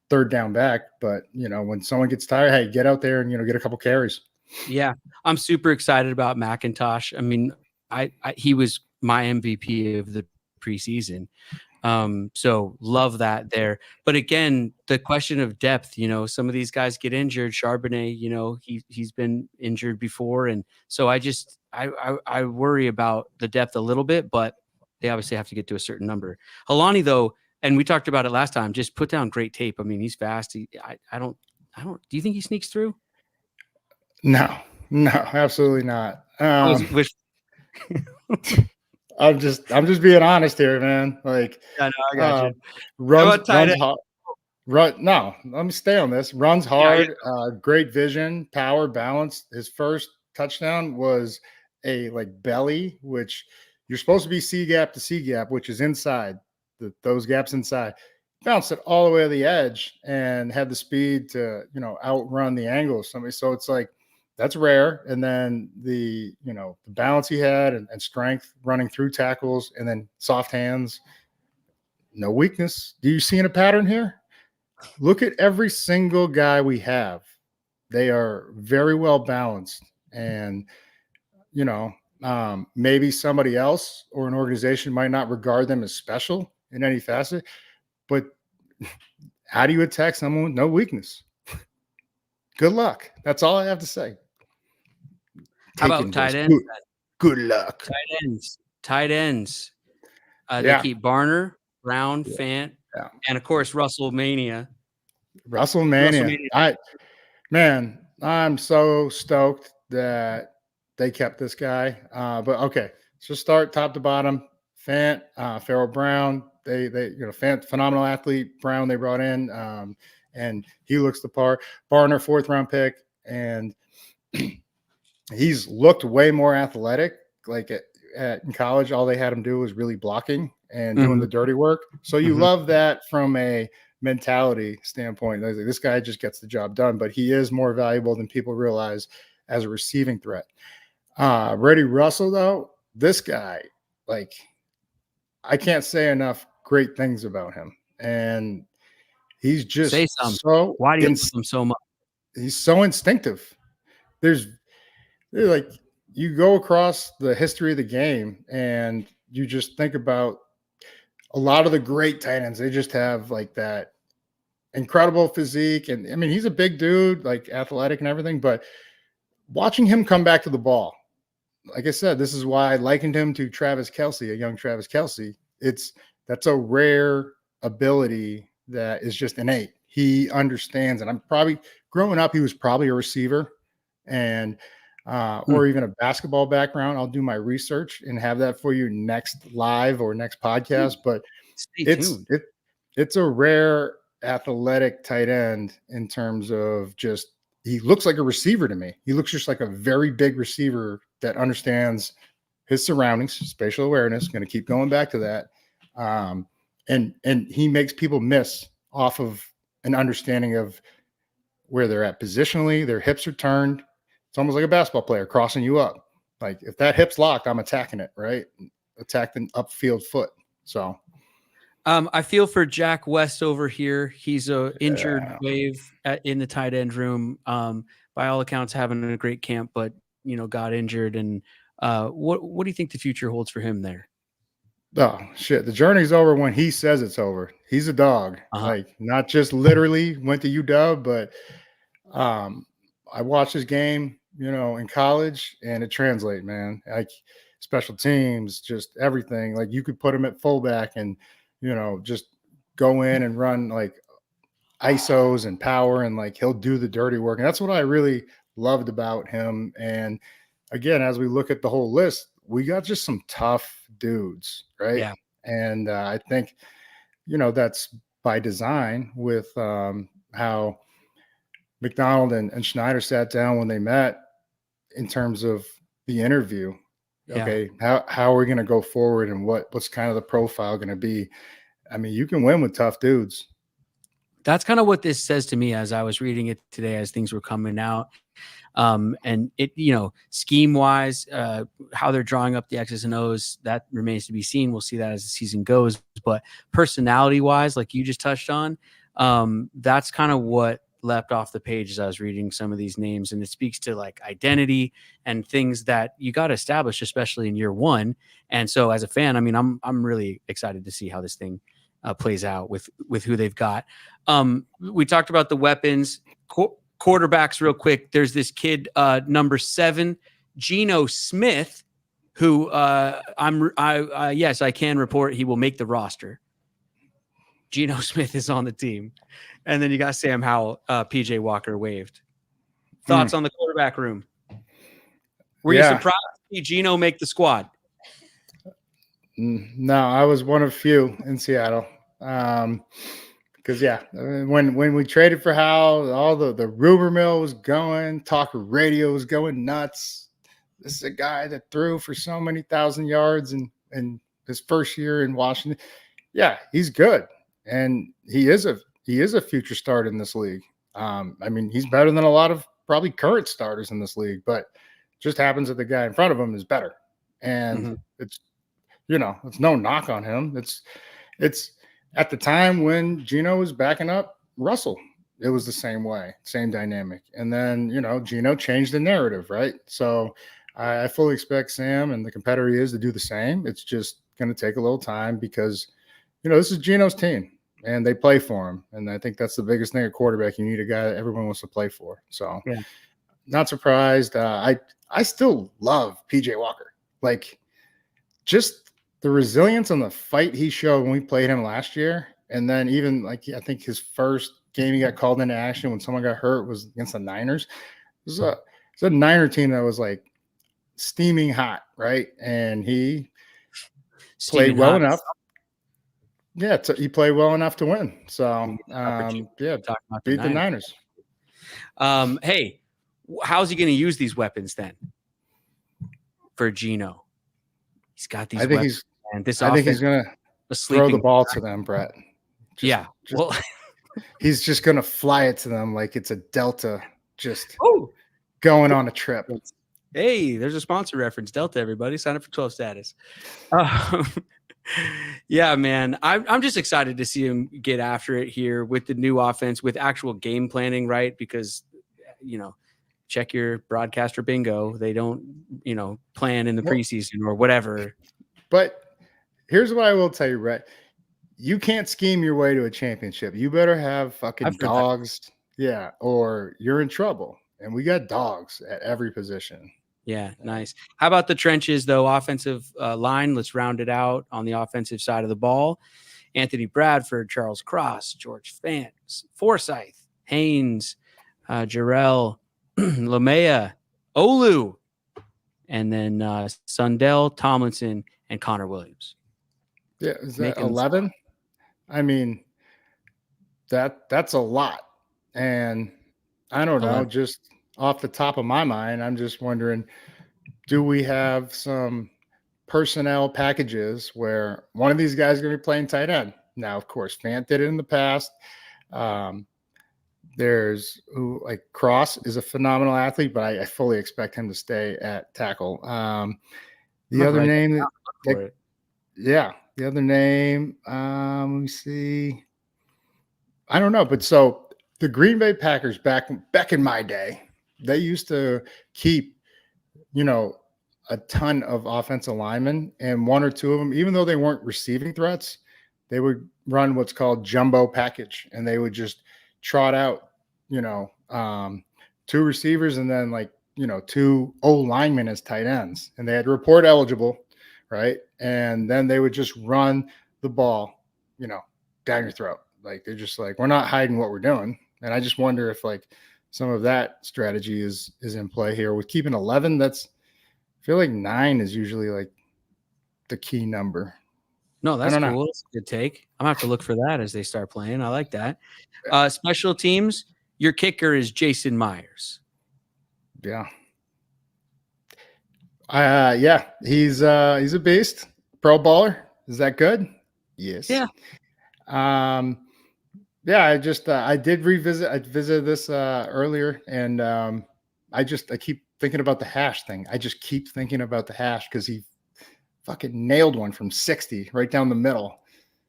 third down back, but when someone gets tired, hey, get out there and get a couple carries. Yeah, I'm super excited about McIntosh. I mean, he was my MVP of the preseason. So love that there. But again, the question of depth, some of these guys get injured. Charbonnet, he's been injured before. And so I worry about the depth a little bit, but they obviously have to get to a certain number. Helani, though, and we talked about it last time, just put down great tape. I mean, he's fast. I don't, do you think he sneaks through? No, absolutely not. I'm just being honest here, man. Like, I know, I got you. Runs hard. No, let me stay on this. Runs hard, great vision, power, balance. His first touchdown was a belly, which you're supposed to be C gap to C gap, which is inside those gaps inside. Bounced it all the way to the edge and had the speed to outrun the angle of somebody. So it's like, that's rare. And then the balance he had and strength running through tackles, and then soft hands, no weakness. Do you see a pattern here? Look at every single guy we have. They are very well balanced, and maybe somebody else or an organization might not regard them as special in any facet, but how do you attack someone with no weakness? Good luck. That's all I have to say. How about tight ends? Good luck. Tight ends. They keep Barner, Brown, Fant, and of course Russell Mania. I'm so stoked that they kept this guy. But okay, so start top to bottom. Fant, Farrell Brown. They Fant, phenomenal athlete. Brown they brought in, and he looks the part. Barner, 4th round pick, and he's looked way more athletic. Like in college, all they had him do was really blocking and doing the dirty work. So you love that from a mentality standpoint. This guy just gets the job done, but he is more valuable than people realize as a receiving threat. Reddy Russell, though, this guy, I can't say enough great things about him. And he's just so, why do you love him so much? He's so instinctive. There's you go across the history of the game and you just think about a lot of the great tight ends. They just have that incredible physique. And I mean, he's a big dude, athletic and everything, but watching him come back to the ball, like I said, this is why I likened him to Travis Kelce, a young Travis Kelce. That's a rare ability that is just innate. He understands, and I'm probably growing up, he was probably a receiver and or even a basketball background. I'll do my research and have that for you next live or next podcast. But it's a rare athletic tight end in terms of just, he looks like a receiver to me. He looks just like a very big receiver that understands his surroundings, spatial awareness. Going to keep going back to that. And he makes people miss off of an understanding of where they're at positionally. Their hips are turned. It's almost like a basketball player crossing you up. If that hip's locked, I'm attacking it, right? Attack the upfield foot. So I feel for Jack West over here. He's a injured wave in the tight end room. By all accounts, having a great camp, but got injured. And what do you think the future holds for him there? Oh shit! The journey's over when he says it's over. He's a dog. Not just literally went to UW, but I watched his game, in college, and it translates, man. Special teams, just everything. You could put him at fullback and, just go in and run ISOs and power, and he'll do the dirty work. And that's what I really loved about him. And again, as we look at the whole list, we got just some tough dudes, right? Yeah. And I think, that's by design with how McDonald and Schneider sat down when they met in terms of the interview. Yeah. Okay, how are we going to go forward, and what's kind of the profile going to be? I mean, you can win with tough dudes. That's kind of what this says to me as I was reading it today, as things were coming out. And it, scheme wise, how they're drawing up the X's and O's, that remains to be seen. We'll see that as the season goes. But personality wise, like you just touched on, that's kind of what leapt off the page as I was reading some of these names. And it speaks to like identity and things that you got to establish, especially in year one. And so as a fan, I mean, I'm really excited to see how this thing plays out with who they've got. We talked about the weapons. Quarterbacks real quick. There's this kid, number 7, Geno Smith, who yes, I can report he will make the roster. Geno Smith is on the team. And then you got Sam Howell, PJ Walker waived. Thoughts on the quarterback room? Were you surprised to see Geno make the squad? No, I was one of few in Seattle. Because when we traded for Howell, all the rumor mill was going, talk radio was going nuts. This is a guy that threw for so many 1,000 yards in his first year in Washington. Yeah, he's good, and he is a future starter in this league. I mean, he's better than a lot of probably current starters in this league, but just happens that the guy in front of him is better, and it's no knock on him. It's at the time when Geno was backing up Russell, it was the same way, same dynamic. And then, Geno changed the narrative, right? So I fully expect Sam and the competitor he is to do the same. It's just going to take a little time because, this is Geno's team and they play for him. And I think that's the biggest thing at quarterback. You need a guy that everyone wants to play for. So not surprised. I still love PJ Walker. Like, just the resilience and the fight he showed when we played him last year. And then even I think his first game he got called into action when someone got hurt was against the Niners. It was a Niner team that was like steaming hot, right? And he played well enough. Yeah, he played well enough to win. So, beat the Niners. Hey, how's he going to use these weapons then for Geno? He's got these weapons. I think he's going to throw the ball to them, Brett. He's just going to fly it to them like it's a Delta just going on a trip. Hey, there's a sponsor reference. Delta, everybody. Sign up for 12 status. Yeah, man. I'm just excited to see him get after it here with the new offense, with actual game planning, right? Because, check your broadcaster bingo. They don't, plan in the preseason or whatever. But here's what I will tell you, Brett. You can't scheme your way to a championship. You better have fucking dogs. Yeah, or you're in trouble. And we got dogs at every position. Yeah, nice. How about the trenches, though? Offensive line, let's round it out on the offensive side of the ball. Anthony Bradford, Charles Cross, George Fant, Forsythe, Haynes, Jarrell, Lamea, Olu, and then Sundell, Tomlinson, and Connor Williams. Yeah, is that 11? I mean, that's a lot. And I don't know, just off the top of my mind, I'm just wondering, do we have some personnel packages where one of these guys is going to be playing tight end? Now, of course, Fant did it in the past. There's Cross is a phenomenal athlete, but I fully expect him to stay at tackle. The other name, let me see. I don't know, but so the Green Bay Packers back in my day, they used to keep, a ton of offensive linemen, and one or two of them, even though they weren't receiving threats, they would run what's called jumbo package, and they would just trot out, 2 receivers and then 2 O linemen as tight ends, and they had report eligible, right? And then they would just run the ball, down your throat. Like, they're just like, we're not hiding what we're doing. And I just wonder if some of that strategy is in play here with keeping 11. I feel like 9 is usually the key number. No, that's cool. That's a good take. I'm gonna have to look for that as they start playing. I like that. Special teams. your kicker is Jason Myers. Yeah. Yeah, he's a beast. Pro bowler. Is that good? Yes. Yeah. Yeah, I did revisit. I visited this earlier, and I keep thinking about the hash thing. I just keep thinking about the hash because he fucking nailed one from 60 right down the middle.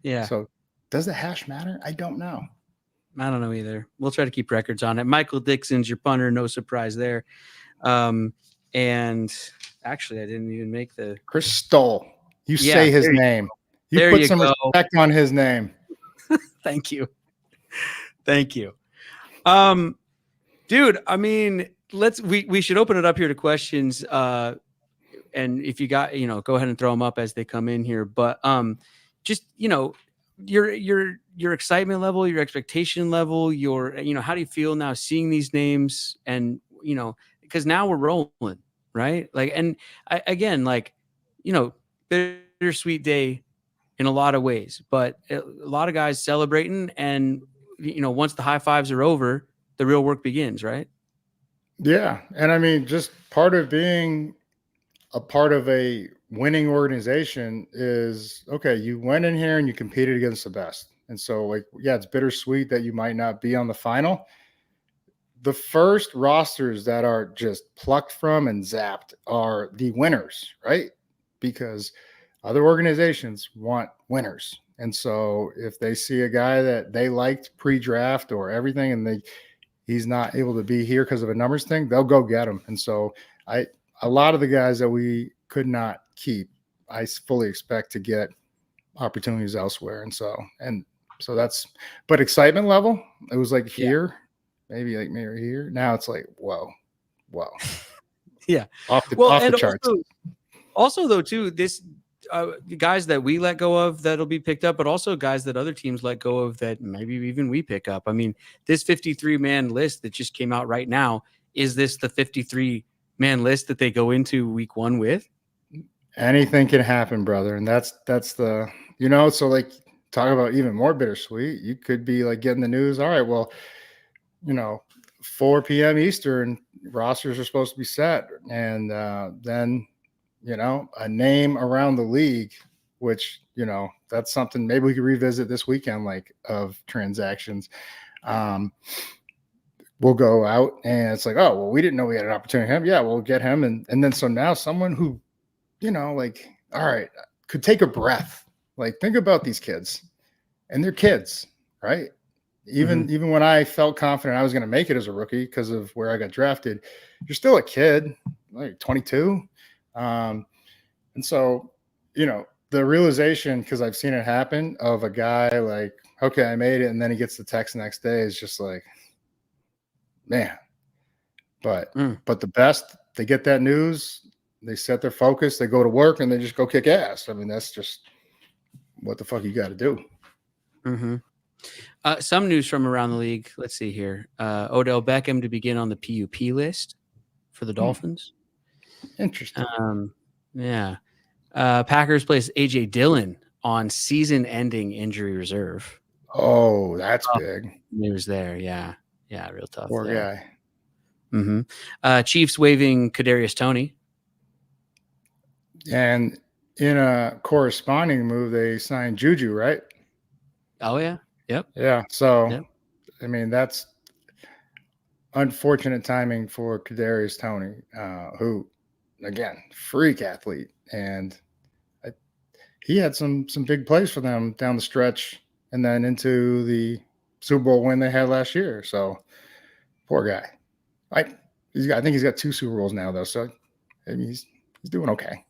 Yeah. So does the hash matter? I don't know. I don't know either. We'll try to keep records on it. Michael Dixon's your punter. No surprise there. And actually, I didn't even make the Chris Stoll. You say his name. You put some respect on his name. Thank you. Thank you. Dude, I mean, we should open it up here to questions. And if you got, go ahead and throw them up as they come in here. But just, your excitement level, your expectation level, how do you feel now seeing these names? And, because now we're rolling, right? Like, and bittersweet day in a lot of ways, but a lot of guys celebrating, and once the high fives are over, the real work begins, right? Yeah. And I mean, just part of being a part of a winning organization is, okay, you went in here and you competed against the best. And so, like, yeah, it's bittersweet that you might not be on the final. The first rosters that are just plucked from and zapped are the winners, right? Because other organizations want winners. And so if they see a guy that they liked pre-draft or everything, and he's not able to be here because of a numbers thing, they'll go get him. And so a lot of the guys that we could not keep, I fully expect to get opportunities elsewhere. And so that's, but excitement level, it was like here, maybe here. Now it's like, whoa. Yeah. Off the charts. Also though, too, this guys that we let go of that'll be picked up, but also guys that other teams let go of that maybe even we pick up. I mean, this 53-man list that just came out right now, is this the 53-man list that they go into week 1 with? Anything can happen, brother. And that's the, so like, talk about even more bittersweet. You could be like getting the news. All right, well, 4 p.m. Eastern rosters are supposed to be set. And then, a name around the league, which, that's something maybe we could revisit this weekend, like, of transactions. We'll go out and it's like, oh, well, we didn't know we had an opportunity to him. Yeah, we'll get him. And then, so now someone who, like, all right, could take a breath. Like, think about these kids, and they're kids, right? Even when I felt confident I was going to make it as a rookie because of where I got drafted, you're still a kid, like 22. And so, the realization, because I've seen it happen, of a guy like, okay, I made it, and then he gets the text the next day, is just like, man. But the best, they get that news, they set their focus, they go to work, and they just go kick ass. I mean, that's just what the fuck you got to do. Some news from around the league. Let's see here. Odell Beckham to begin on the PUP list for the Dolphins. Interesting. Yeah. Packers placed A.J. Dillon on season-ending injury reserve. Oh, that's big news there. Yeah, real tough. Poor guy. Chiefs waiving Kadarius Toney. And in a corresponding move, they signed Juju, right? Oh, yeah. Yep. Yeah. So, I mean, that's unfortunate timing for Kadarius Toney, who, again, freak athlete. And he had some big plays for them down the stretch and then into the Super Bowl win they had last year. So, poor guy. I think he's got 2 Super Bowls now, though. So, I mean, he's doing okay.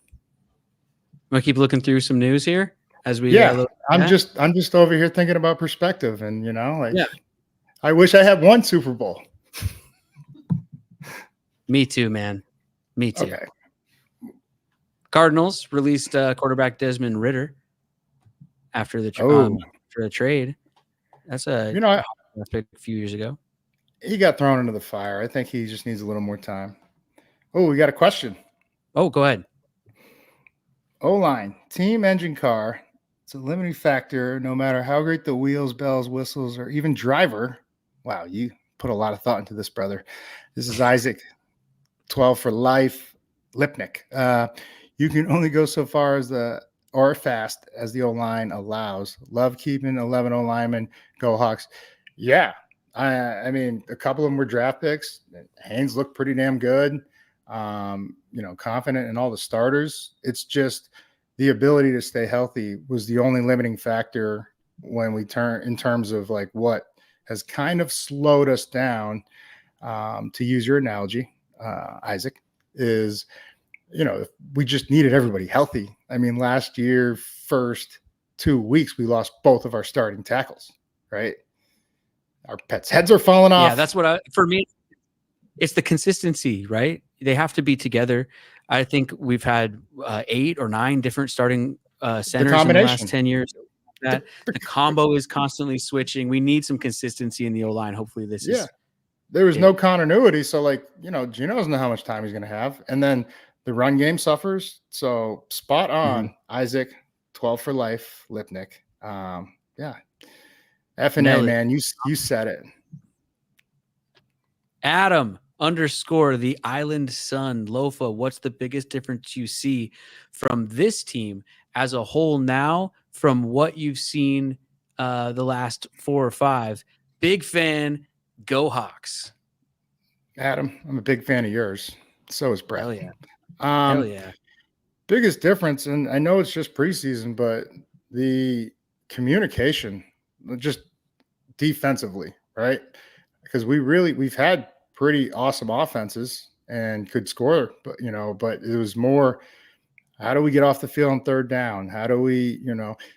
Want to keep looking through some news here as we? I'm just over here thinking about perspective, and I wish I had 1 Super Bowl. Me too, man. Me too. Okay. Cardinals released quarterback Desmond Ridder after the trade. That's a few years ago. He got thrown into the fire. I think he just needs a little more time. Oh, we got a question. Oh, go ahead. O-line, team engine car. It's a limiting factor no matter how great the wheels, bells, whistles, or even driver. Wow, you put a lot of thought into this, brother. This is Isaac, 12 for life, Lipnick. You can only go so far as or fast as the O-line allows. Love keeping 11 O-linemen. Go Hawks. Yeah. I mean, a couple of them were draft picks. Haynes looked pretty damn good. Confident in all the starters. It's just the ability to stay healthy was the only limiting factor when we turn in terms of like what has kind of slowed us down, to use your analogy, Isaac, is, we just needed everybody healthy. I mean, last year, first 2 weeks, we lost both of our starting tackles, right? Our pets' heads are falling off. Yeah, that's for me, it's the consistency, right? They have to be together. I think we've had 8 or 9 different starting centers in the last 10 years. The combo is constantly switching. We need some consistency in the O-line. Hopefully this is. There was no continuity. So Gino doesn't know how much time he's going to have. And then the run game suffers. So spot on, Isaac, 12 for life, Lipnick. F&A, man, you said it. Adam _ the Island Sun. Lofa, what's the biggest difference you see from this team as a whole now from what you've seen the last 4 or 5? Big fan. Go Hawks. Adam, I'm a big fan of yours. So is Brett. Hell yeah. Hell yeah. Biggest difference, and I know it's just preseason, but the communication, just defensively, right? Because we've had pretty awesome offenses and could score, but it was more, how do we get off the field on third down? How do we,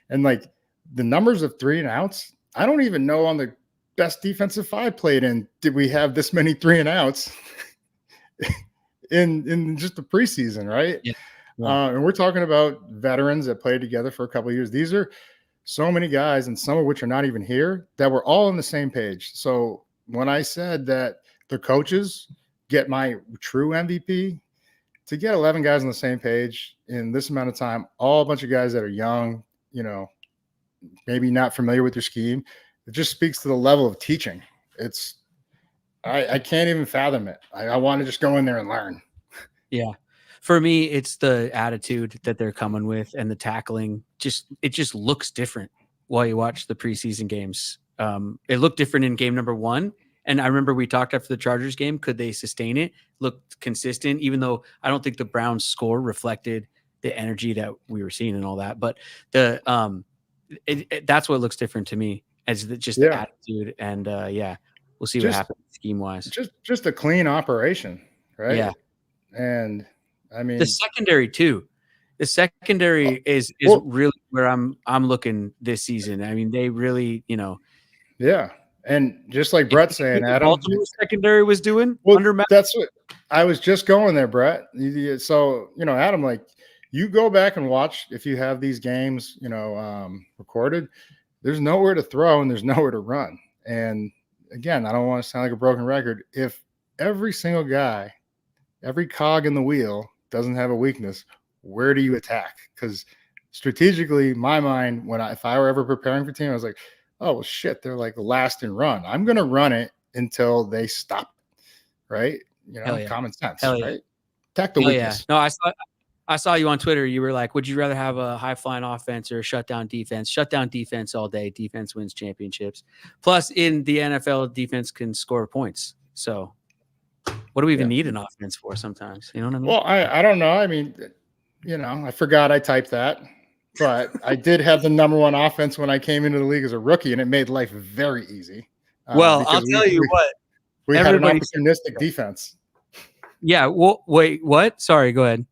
and like the numbers of 3 and outs, I don't even know on the best defensive 5 played in, did we have this many 3 and outs in just the preseason, right? Yeah. And we're talking about veterans that played together for a couple of years. These are so many guys, and some of which are not even here, that we're all on the same page. So when I said that the coaches get my true MVP, to get 11 guys on the same page in this amount of time, all a bunch of guys that are young, maybe not familiar with your scheme, it just speaks to the level of teaching. I can't even fathom it. I want to just go in there and learn. Yeah. For me, it's the attitude that they're coming with and the tackling. It just looks different while you watch the preseason games. It looked different in game number 1. And I remember we talked after the Chargers game, could they sustain it? Looked consistent, even though I don't think the Browns score reflected the energy that we were seeing and all that. But that's what looks different to me, as the attitude. And we'll see what happens scheme wise. Just a clean operation, right? Yeah. And I mean, the secondary too. The secondary is really where I'm looking this season. I mean, they really, Yeah. And just like Brett's saying, Adam, Baltimore secondary was doing under Matt. That's what I was just going there, Brett. So, Adam, like, you go back and watch, if you have these games, recorded, there's nowhere to throw and there's nowhere to run. And again, I don't want to sound like a broken record. If every single guy, every cog in the wheel doesn't have a weakness, where do you attack? Because strategically, my mind, if I were ever preparing for team, I was like, oh, well, shit, they're like last in run. I'm going to run it until they stop, right? Common sense, right? Attack the weakness. Yeah. No, I saw you on Twitter. You were like, would you rather have a high-flying offense or a shutdown defense? Shutdown defense all day. Defense wins championships. Plus, in the NFL, defense can score points. So what do we even need an offense for sometimes? You know what I mean? Well, I don't know. I mean, I forgot I typed that. But I did have the number 1 offense when I came into the league as a rookie, and it made life very easy. Well, I'll tell you what. We had an opportunistic defense. Yeah. Well, wait, what? Sorry, go ahead.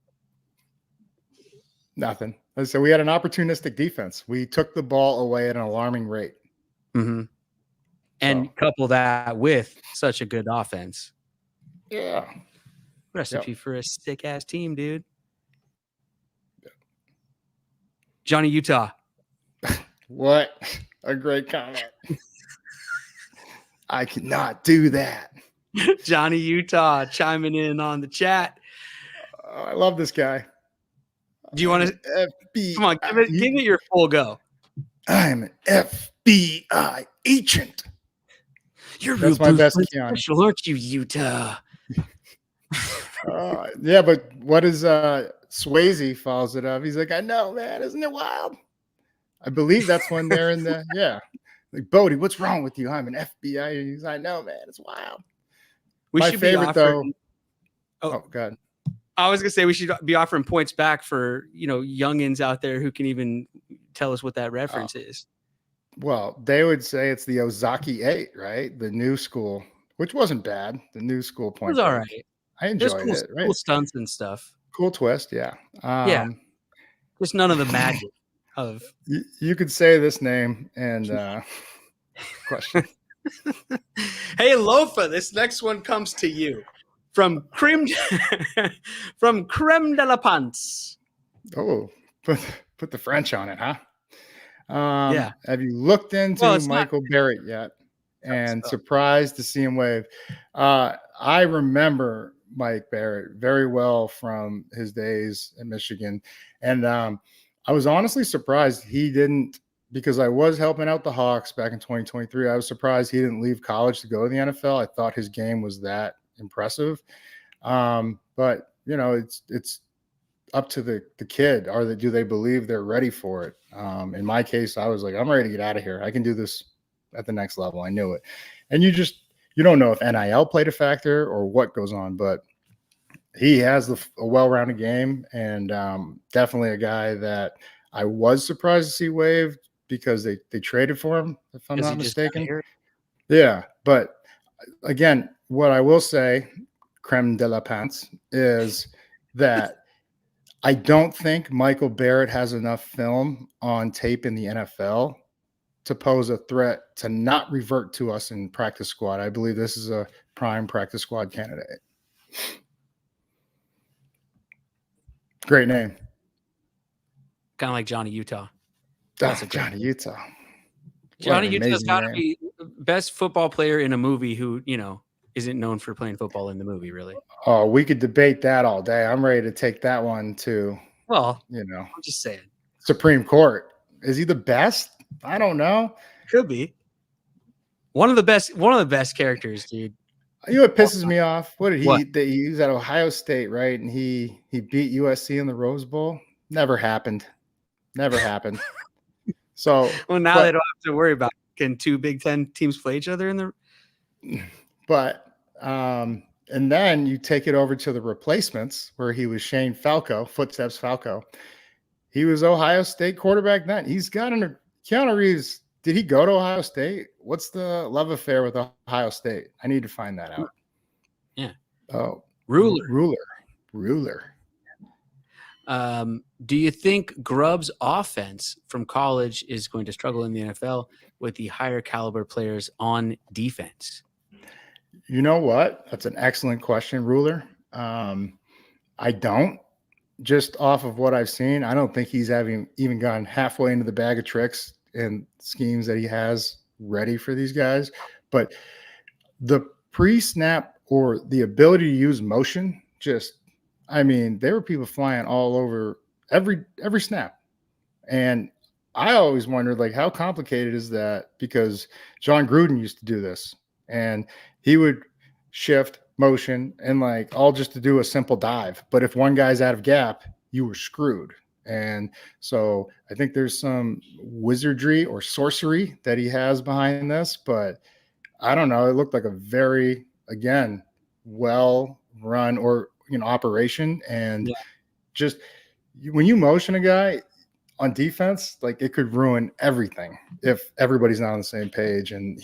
Nothing. So we had an opportunistic defense. We took the ball away at an alarming rate. Mm-hmm. And couple that with such a good offense. Yeah. Recipe for a sick-ass team, dude. Johnny Utah. What a great comment. I cannot do that. Johnny Utah chiming in on the chat. I love this guy. Do you want to come on, give it your full go? I'm an FBI agent. You're real That's my best Blueprint Keanu. special, aren't you, Utah? Yeah, but what is Swayze follows it up? He's like, I know, man, isn't it wild? I believe that's when they're in the like, Bodie, what's wrong with you? I'm an FBI. He's like, I know, man, it's wild. We My should favorite be offering, though. Oh, God. I was gonna say we should be offering points back for youngins out there who can even tell us what that reference is. Well, they would say it's the Ozaki 8, right? The new school, which wasn't bad. The new school It point. was all guard. right. I There's enjoyed it. Right? cool stunts and stuff. Cool twist, yeah. Yeah. Just none of the magic of. You could say this name and question. Hey, Lofa, this next one comes to you from Creme de la Pants. Oh, put the French on it, huh? Yeah. Have you looked into Michael Barrett yet? And surprised to see him wave. I remember Mike Barrett very well from his days in Michigan. And I was honestly surprised he didn't, because I was helping out the Hawks back in 2023. I was surprised he didn't leave college to go to the NFL. I thought his game was that impressive. But it's up to the kid. Do they believe they're ready for it? In my case, I was like, I'm ready to get out of here. I can do this at the next level. I knew it. And you don't know if NIL played a factor or what goes on, but he has a well-rounded game, and definitely a guy that I was surprised to see waived because they traded for him, if I'm not mistaken. Yeah. But again, what I will say, creme de la pants, is that I don't think Michael Barrett has enough film on tape in the NFL to pose a threat to not revert to us in practice squad. I believe this is a prime practice squad candidate. Great name. Kind of like Johnny Utah. Johnny Utah. Johnny Utah's got to be best football player in a movie who, isn't known for playing football in the movie, really. Oh, we could debate that all day. I'm ready to take that one to, I'm just saying. Supreme Court. Is he the best? I don't know. Could be. One of the best characters, dude. You know what pisses me off? What did he was at Ohio State, right? And he beat USC in the Rose Bowl. Never happened. So well, now they don't have to worry about can two Big Ten teams play each other in the. But and then you take it over to the replacements where he was Shane Falco, Footsteps Falco. He was Ohio State quarterback then. He's got Keanu Reeves. Did he go to Ohio State? What's the love affair with Ohio State? I need to find that out. Yeah. Oh, ruler. Do you think Grubb's offense from college is going to struggle in the NFL with the higher caliber players on defense? You know what? That's an excellent question, Ruler. I don't. Just off of what I've seen, I don't think he's even gone halfway into the bag of tricks and schemes that he has ready for these guys. But the pre-snap or the ability to use motion, there were people flying all over every snap. And I always wondered, like, how complicated is that? Because John Gruden used to do this, and he would shift motion and all just to do a simple dive. But if one guy's out of gap, you were screwed. And so I think there's some wizardry or sorcery that he has behind this, but I don't know. It looked like a very, again, well run or operation. And just when you motion a guy on defense, it could ruin everything if everybody's not on the same page. And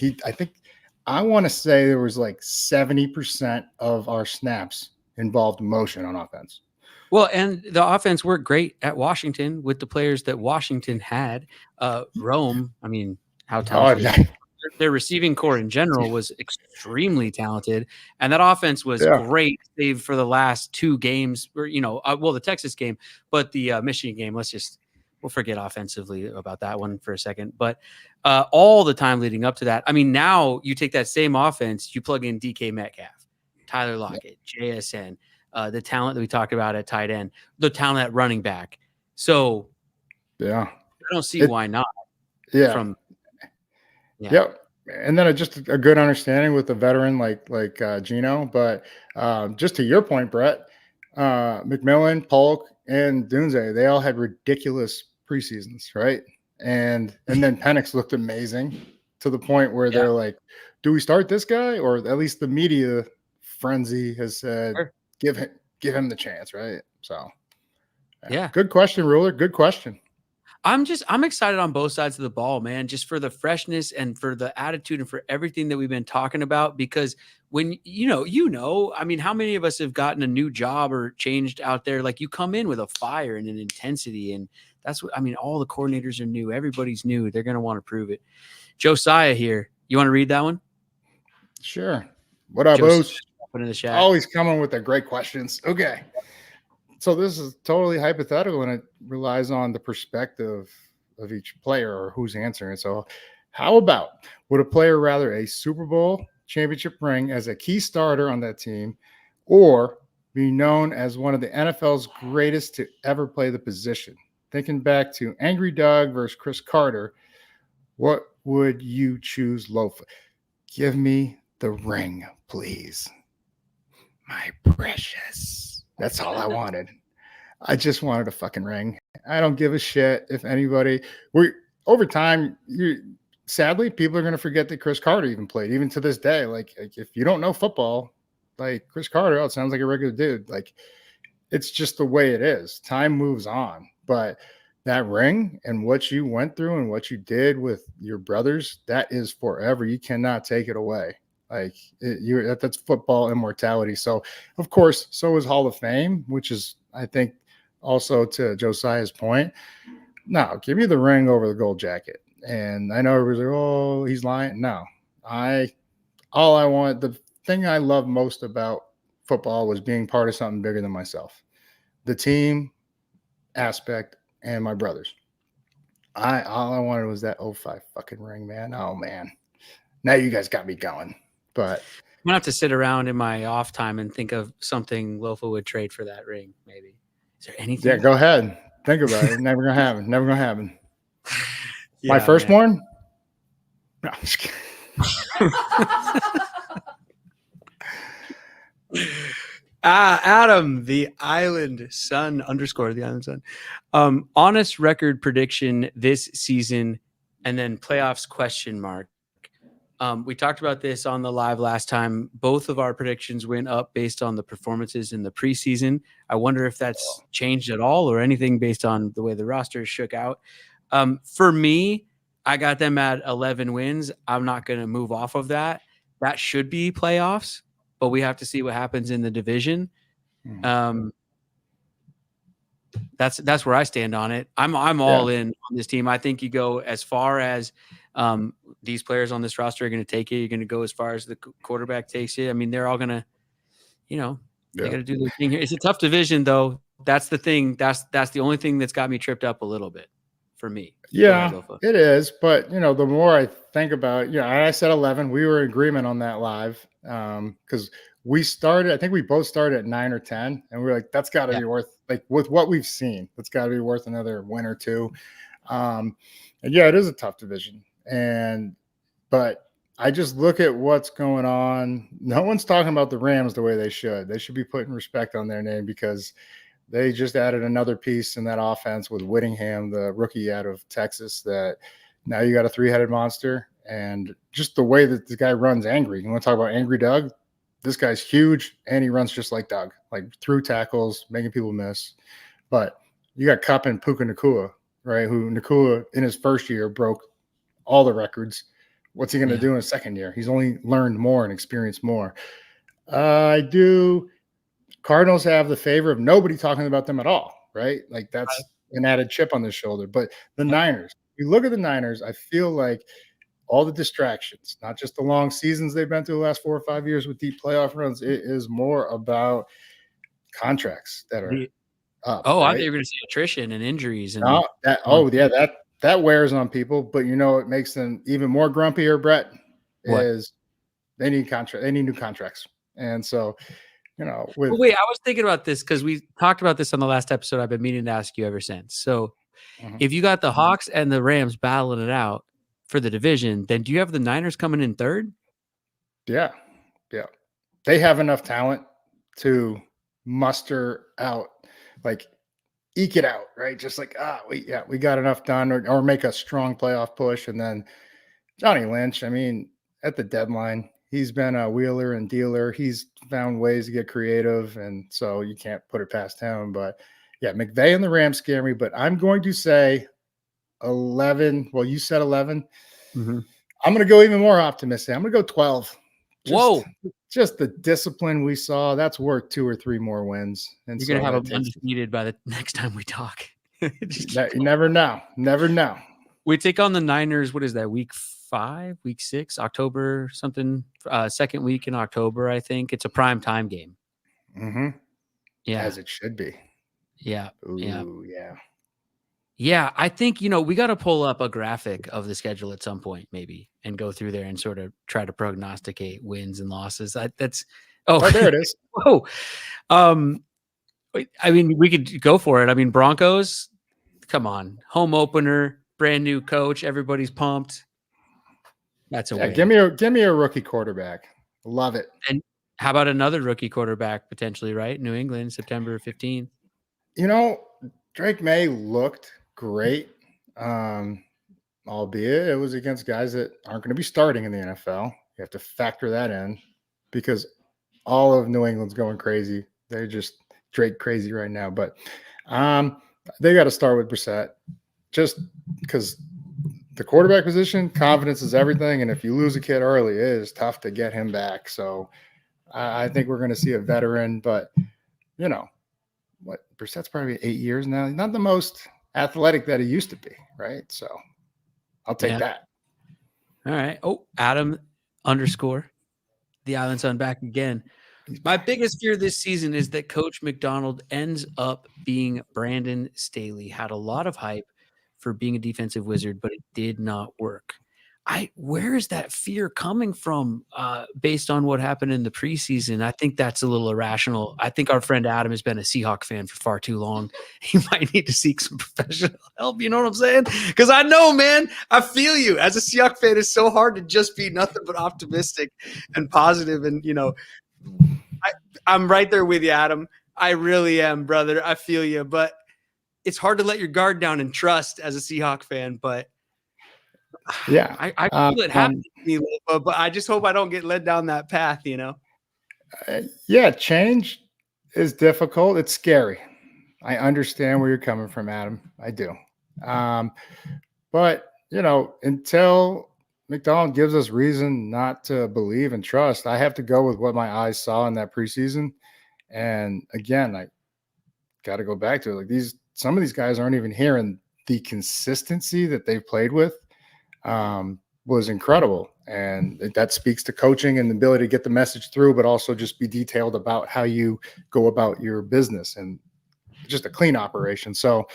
I want to say there was 70% of our snaps involved motion on offense. Well, and the offense worked great at Washington with the players that Washington had. Rome, how talented. Their receiving core in general was extremely talented. And that offense was great, save for the last two games, or, the Texas game, but the Michigan game, we'll forget offensively about that one for a second. But all the time leading up to that, now you take that same offense, you plug in DK Metcalf, Tyler Lockett, JSN, the talent that we talked about at tight end, the talent at running back. So I don't see why not. Yeah. Yep. and then just a good understanding with a veteran like Gino. But just to your point, Brett, McMillan, Polk, and Dunze, they all had ridiculous preseasons, right? And then Penix looked amazing to the point where they're like, "Do we start this guy?" Or at least the media frenzy has said, Sure. "Give him the chance," right? So, Yeah. Good question, Ruler. Good question. I'm excited on both sides of the ball, man, just for the freshness and for the attitude and for everything that we've been talking about. Because when I mean, how many of us have gotten a new job or changed out there? Like, you come in with a fire and an intensity, and that's what I mean. All the coordinators are new, everybody's new. They're going to want to prove it. Josiah here, you want to read that one? Sure. What up, Josiah, Boost? put in the chat. Always coming with the great questions. Okay. So this is totally hypothetical, and it relies on the perspective of each player or who's answering it. So how about, would a player rather a Super Bowl championship ring as a key starter on that team, or be known as one of the NFL's greatest to ever play the position? Thinking back to Angry Doug versus Chris Carter, what would you choose, Lofa? Give me the ring, please. My precious. That's all I wanted. I just wanted a fucking ring. I don't give a shit if anybody. We over time, sadly, people are going to forget that Chris Carter even played, even to this day. Like if you don't know football, like Chris Carter, it sounds like a regular dude. Like it's just the way it is. Time moves on, but that ring and what you went through and what you did with your brothers, that is forever. You cannot take it away. Like that's football immortality. So, of course, so is Hall of Fame, which is, I think, also to Josiah's point. No, give me the ring over the gold jacket. And I know everybody's like, "Oh, he's lying." No, all I want, the thing I love most about football was being part of something bigger than myself, the team aspect and my brothers. All I wanted was that 05 fucking ring, man. Oh man, now you guys got me going. But I'm gonna have to sit around in my off time and think of something Lofa would trade for that ring. Maybe. Is there anything? yeah, go ahead. Think about it. Never gonna happen. Never gonna happen. Yeah, my firstborn? No, I'm just kidding. Adam, the Island Sun _ the Island Sun. Honest record prediction this season, and then playoffs question mark. We talked about this on the live last time. Both of our predictions went up based on the performances in the preseason. I wonder if that's changed at all or anything based on the way the roster shook out. For me, I got them at 11 wins. I'm not going to move off of that. That should be playoffs, but we have to see what happens in the division. That's where I stand on it. I'm all in on this team. I think you go as far as these players on this roster are going to take it. You're going to go as far as the quarterback takes it. I mean, they're all going to, they got to do their thing here. It's a tough division, though. That's the thing. That's the only thing that's got me tripped up a little bit for me. Yeah, it is. But, the more I think about it, I said 11. We were in agreement on that live because we started, I think we both started at 9 or 10. And we were like, that's got to be worth, like, with what we've seen, that's got to be worth another win or two. And yeah, it is a tough division. But I just look at what's going on. No one's talking about the Rams the way they should. They should be putting respect on their name because they just added another piece in that offense with Whittingham, the rookie out of Texas, that now you got a three-headed monster. And just the way that this guy runs angry. You want to talk about Angry Doug? This guy's huge, and he runs just like Doug, like through tackles, making people miss. But you got Kupp and Puka Nacua, right, who Nacua in his first year broke all the records. What's he going to do in his second year? He's only learned more and experienced more. Cardinals have the favor of nobody talking about them at all, right? Like that's an added chip on the shoulder. But the Niners, you look at the Niners, I feel like all the distractions, not just the long seasons they've been through the last 4 or 5 years with deep playoff runs, it is more about contracts that are up. Oh, I thought you were going to say attrition and injuries. And that wears on people. But it makes them even more grumpier, Brett, is they need new contracts. And so, wait, I was thinking about this because we talked about this on the last episode. I've been meaning to ask you ever since. So if you got the Hawks and the Rams battling it out for the division, then do you have the Niners coming in third? Yeah. Yeah. They have enough talent to muster out, like eke it out, right? Just like, we got enough done, or make a strong playoff push. And then Johnny Lynch, I mean, at the deadline, he's been a wheeler and dealer. He's found ways to get creative, and so you can't put it past him. But yeah, McVay and the Rams scare me, but I'm going to say 11. Well, you said 11. Mm-hmm. I'm going to go even more optimistic. I'm going to go 12. Whoa. Just the discipline we saw, that's worth 2 or 3 more wins. And you're going to have them undefeated by the next time we talk. You never know. Never know. We take on the Niners. What is that? Week 5, week 6, October, something, second week in October, I think. It's a prime time game. Mm-hmm. Yeah. As it should be. Yeah. Ooh, yeah. Yeah. I think, we got to pull up a graphic of the schedule at some point, maybe, and go through there and sort of try to prognosticate wins and losses. There it is. Whoa. I mean, we could go for it. I mean, Broncos, come on, home opener, brand new coach, everybody's pumped. That's a win. Give me a rookie quarterback. Love it. And how about another rookie quarterback potentially, right? New England, September 15th. Drake May looked great, albeit it was against guys that aren't going to be starting in the NFL. You have to factor that in because all of New England's going crazy. They're just Drake crazy right now. But they got to start with Brissett just because the quarterback position, confidence is everything. And if you lose a kid early, it is tough to get him back. So I think we're going to see a veteran, but Brissett's probably 8 years now. He's not the most athletic that he used to be, right? So I'll take that. All right. Oh, Adam _ the Island Sun back again. My biggest fear this season is that Coach McDonald ends up being Brandon Staley. Had a lot of hype for being a defensive wizard, but it did not work. Where is that fear coming from based on what happened in the preseason? I think that's a little irrational. I think our friend Adam has been a Seahawks fan for far too long. He might need to seek some professional help. You know what I'm saying? Because I know, man, I feel you. As a Seahawks fan, it's so hard to just be nothing but optimistic and positive. And, I'm right there with you, Adam. I really am, brother. I feel you. But it's hard to let your guard down and trust as a Seahawks fan. But yeah, I feel it happen to me, but I just hope I don't get led down that path, change is difficult. It's scary. I understand where you're coming from, Adam. I do. But until McDonald gives us reason not to believe and trust, I have to go with what my eyes saw in that preseason. And again, I got to go back to it. Like some of these guys aren't even here, and the consistency that they've played with was incredible. And that speaks to coaching and the ability to get the message through, but also just be detailed about how you go about your business and just a clean operation. So,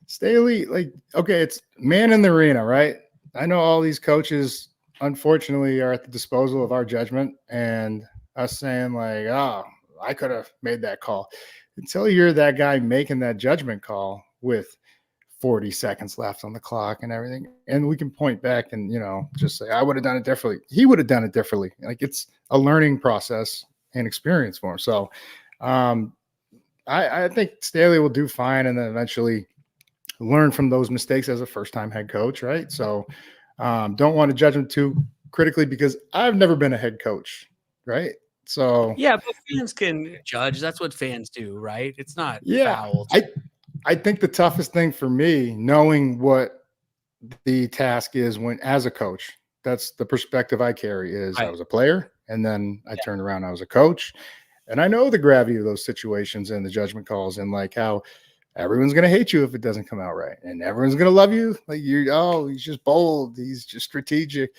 Staley, it's man in the arena, right? I know all these coaches, unfortunately, are at the disposal of our judgment and us saying I could have made that call. Until you're that guy making that judgment call with 40 seconds left on the clock and everything. And we can point back and, just say, I would have done it differently. He would have done it differently. It's a learning process and experience for him. So I think Staley will do fine and then eventually learn from those mistakes as a first-time head coach, right? So don't want to judge him too critically because I've never been a head coach, right? So yeah, but fans can judge. That's what fans do, right? It's not foul. I think the toughest thing for me, knowing what the task is as a coach, that's the perspective I carry is I was a player and then I turned around, I was a coach, and I know the gravity of those situations and the judgment calls and how everyone's going to hate you if it doesn't come out right. And everyone's going to love you. He's just bold. He's just strategic.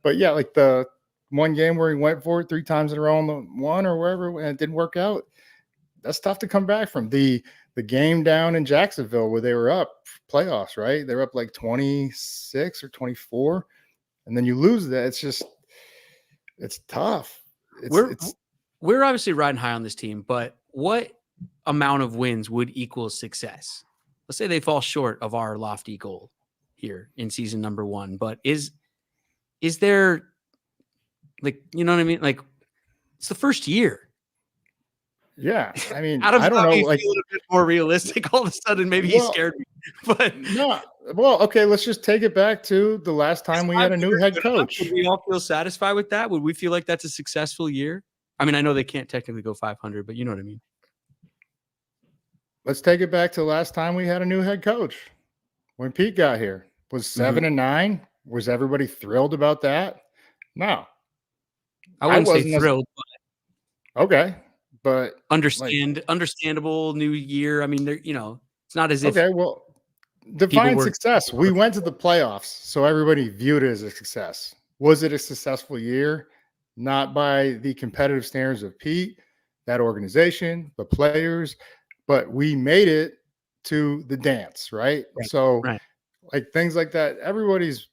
But yeah, the one game where he went for it 3 times in a row on the one or wherever and it didn't work out, that's tough to come back from. The game down in Jacksonville where they were up playoffs, right? They were up 26 or 24. And then you lose that. It's tough. We're obviously riding high on this team, but what amount of wins would equal success? Let's say they fall short of our lofty goal. here in season number 1, but is there, like, you know what I mean? Like, it's the first year. Yeah, I mean, Adam's I don't got know, me like, feeling a bit more realistic all of a sudden. Maybe he well, scared me, but no, well, okay, let's just take it back to the last is time we had a 500 new head good enough? Would coach. we all feel satisfied with that? Would we feel like that's a successful year? I mean, I know they can't technically go 500, but you know what I mean. Let's take it back to the last time we had a new head coach. When Pete got here, was 7-9. Was everybody thrilled about that? No, I I wouldn't say wasn't. thrilled, but Okay, but like, understandable new year. I mean, there, it's not as if okay, well, people define were. success. We went to the playoffs, so everybody viewed it as a success. Was it a successful year? Not by the competitive standards of Pete, that organization, the players, but we made it to the dance, right? Right, So, right. like, things like that, everybody's,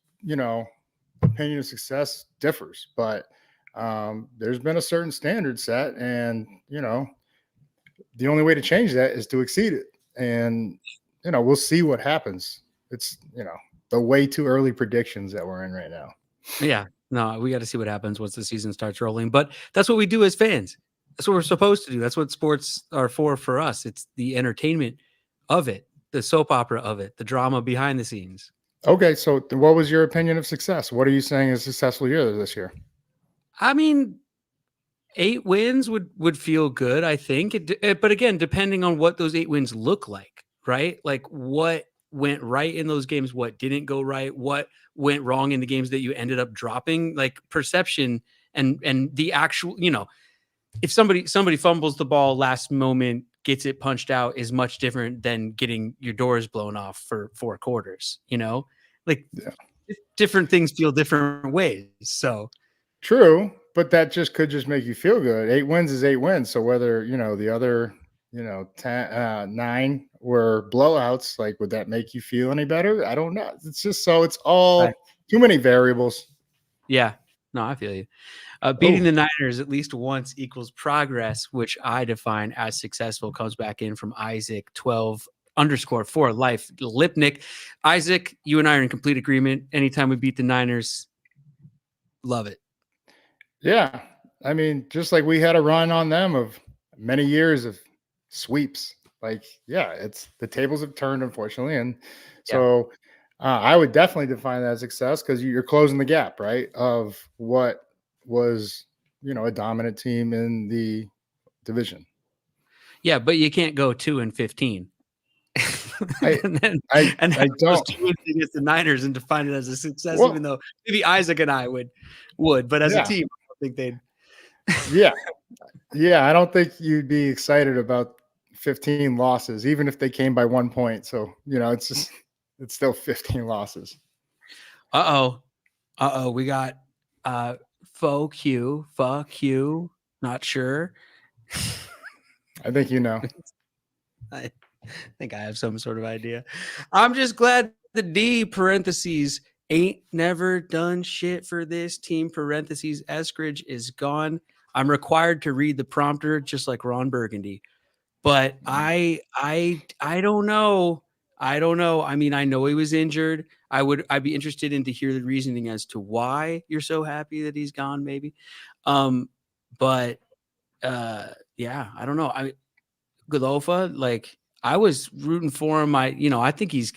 opinion of success differs, but there's been a certain standard set, and the only way to change that is to exceed it. And we'll see what happens. It's the way too early predictions that we're in right now. Yeah, no, we got to see what happens once the season starts rolling. But that's what we do as fans. That's what we're supposed to do. That's what sports are for us. It's the entertainment of it, the soap opera of it, the drama behind the scenes. Okay, so what was your opinion of success? What are you saying is a successful year this year? I mean, 8 wins would feel good, I think. But again, depending on what those 8 wins look like, right? Like, what went right in those games, what didn't go right, what went wrong in the games that you ended up dropping, like perception and the actual, if somebody fumbles the ball last moment, gets it punched out, is much different than getting your doors blown off for 4 quarters, like, Yeah. different things feel different ways. So True, but that could just make you feel good. 8 wins is 8 wins. So whether the other 9 were blowouts, like, would that make you feel any better? I don't know. It's just, so it's all right. too many variables. Yeah, no, I feel you. Beating Oh, the Niners at least once equals progress, which I define as successful. Comes back in from Isaac 12_4 life Lipnick. Isaac, you and I are in complete agreement. Anytime we beat the Niners, love it. yeah. I mean, just like we had a run on them of many years of sweeps. Like, yeah, it's the tables have turned, unfortunately, and Yeah. so I would definitely define that as success, because you're closing the gap, right, of what was a dominant team in the division. Yeah, but you can't go 2-15. I and then I and I have those don't. 2 wins against the Niners and define it as a success, even Well, though maybe Isaac and I would, but as a yeah, team, I don't think they'd. yeah, yeah. I don't think you'd be excited about 15 losses, even if they came by 1 point. So it's still 15 losses. Uh-oh, we got fuck you, not sure. I think I think I have some sort of idea. I'm just glad the D parentheses ain't never done shit for this team parentheses Eskridge is gone. I'm required to read the prompter just like Ron Burgundy. But I don't know. I don't know. I mean, I know he was injured. I'd be interested in to hear the reasoning as to why you're so happy that he's gone, maybe. But yeah, I don't know. Godolpha, like, I was rooting for him. I think he's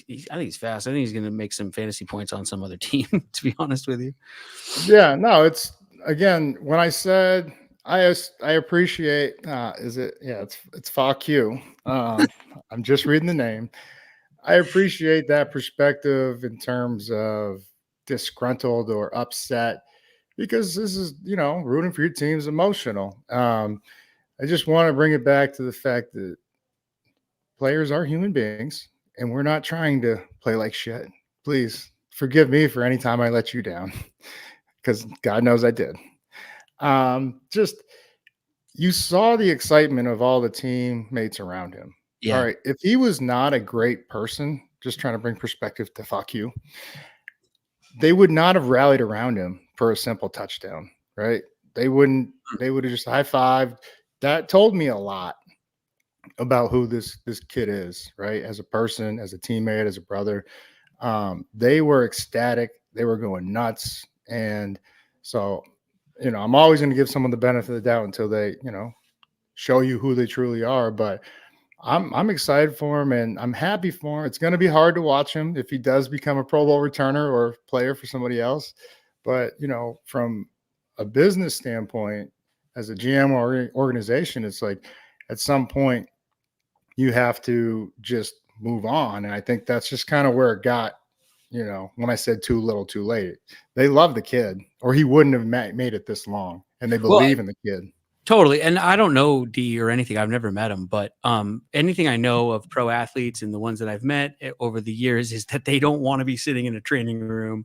fast. I think he's gonna make some fantasy points on some other team, to be honest with you. Yeah, no, it's, again, when I said I appreciate, it's fuck you. I'm just reading the name. I appreciate that perspective in terms of disgruntled or upset, because this is, rooting for your team is emotional. I just want to bring it back to the fact that players are human beings, and we're not trying to play like shit. Please forgive me for any time I let you down, because God knows I did. Just, you saw the excitement of all the teammates around him. All Yeah. right. If he was not a great person, just trying to bring perspective to fuck you, they would not have rallied around him for a simple touchdown, right? They would have just high fived. That told me a lot about who this kid is, right? As a person, as a teammate, as a brother. They were ecstatic. They were going nuts. And so, I'm always going to give someone the benefit of the doubt until they, show you who they truly are. But I'm excited for him, and I'm happy for him. It's going to be hard to watch him if he does become a Pro Bowl returner or player for somebody else. But from a business standpoint, as a GM or organization, it's like at some point you have to just move on. And I think that's just kind of where it got. When I said too little, too late, they love the kid, or he wouldn't have made it this long, and they believe in the kid. Totally. And I don't know Dee or anything. I've never met him, but anything I know of pro athletes and the ones that I've met over the years is that they don't want to be sitting in a training room,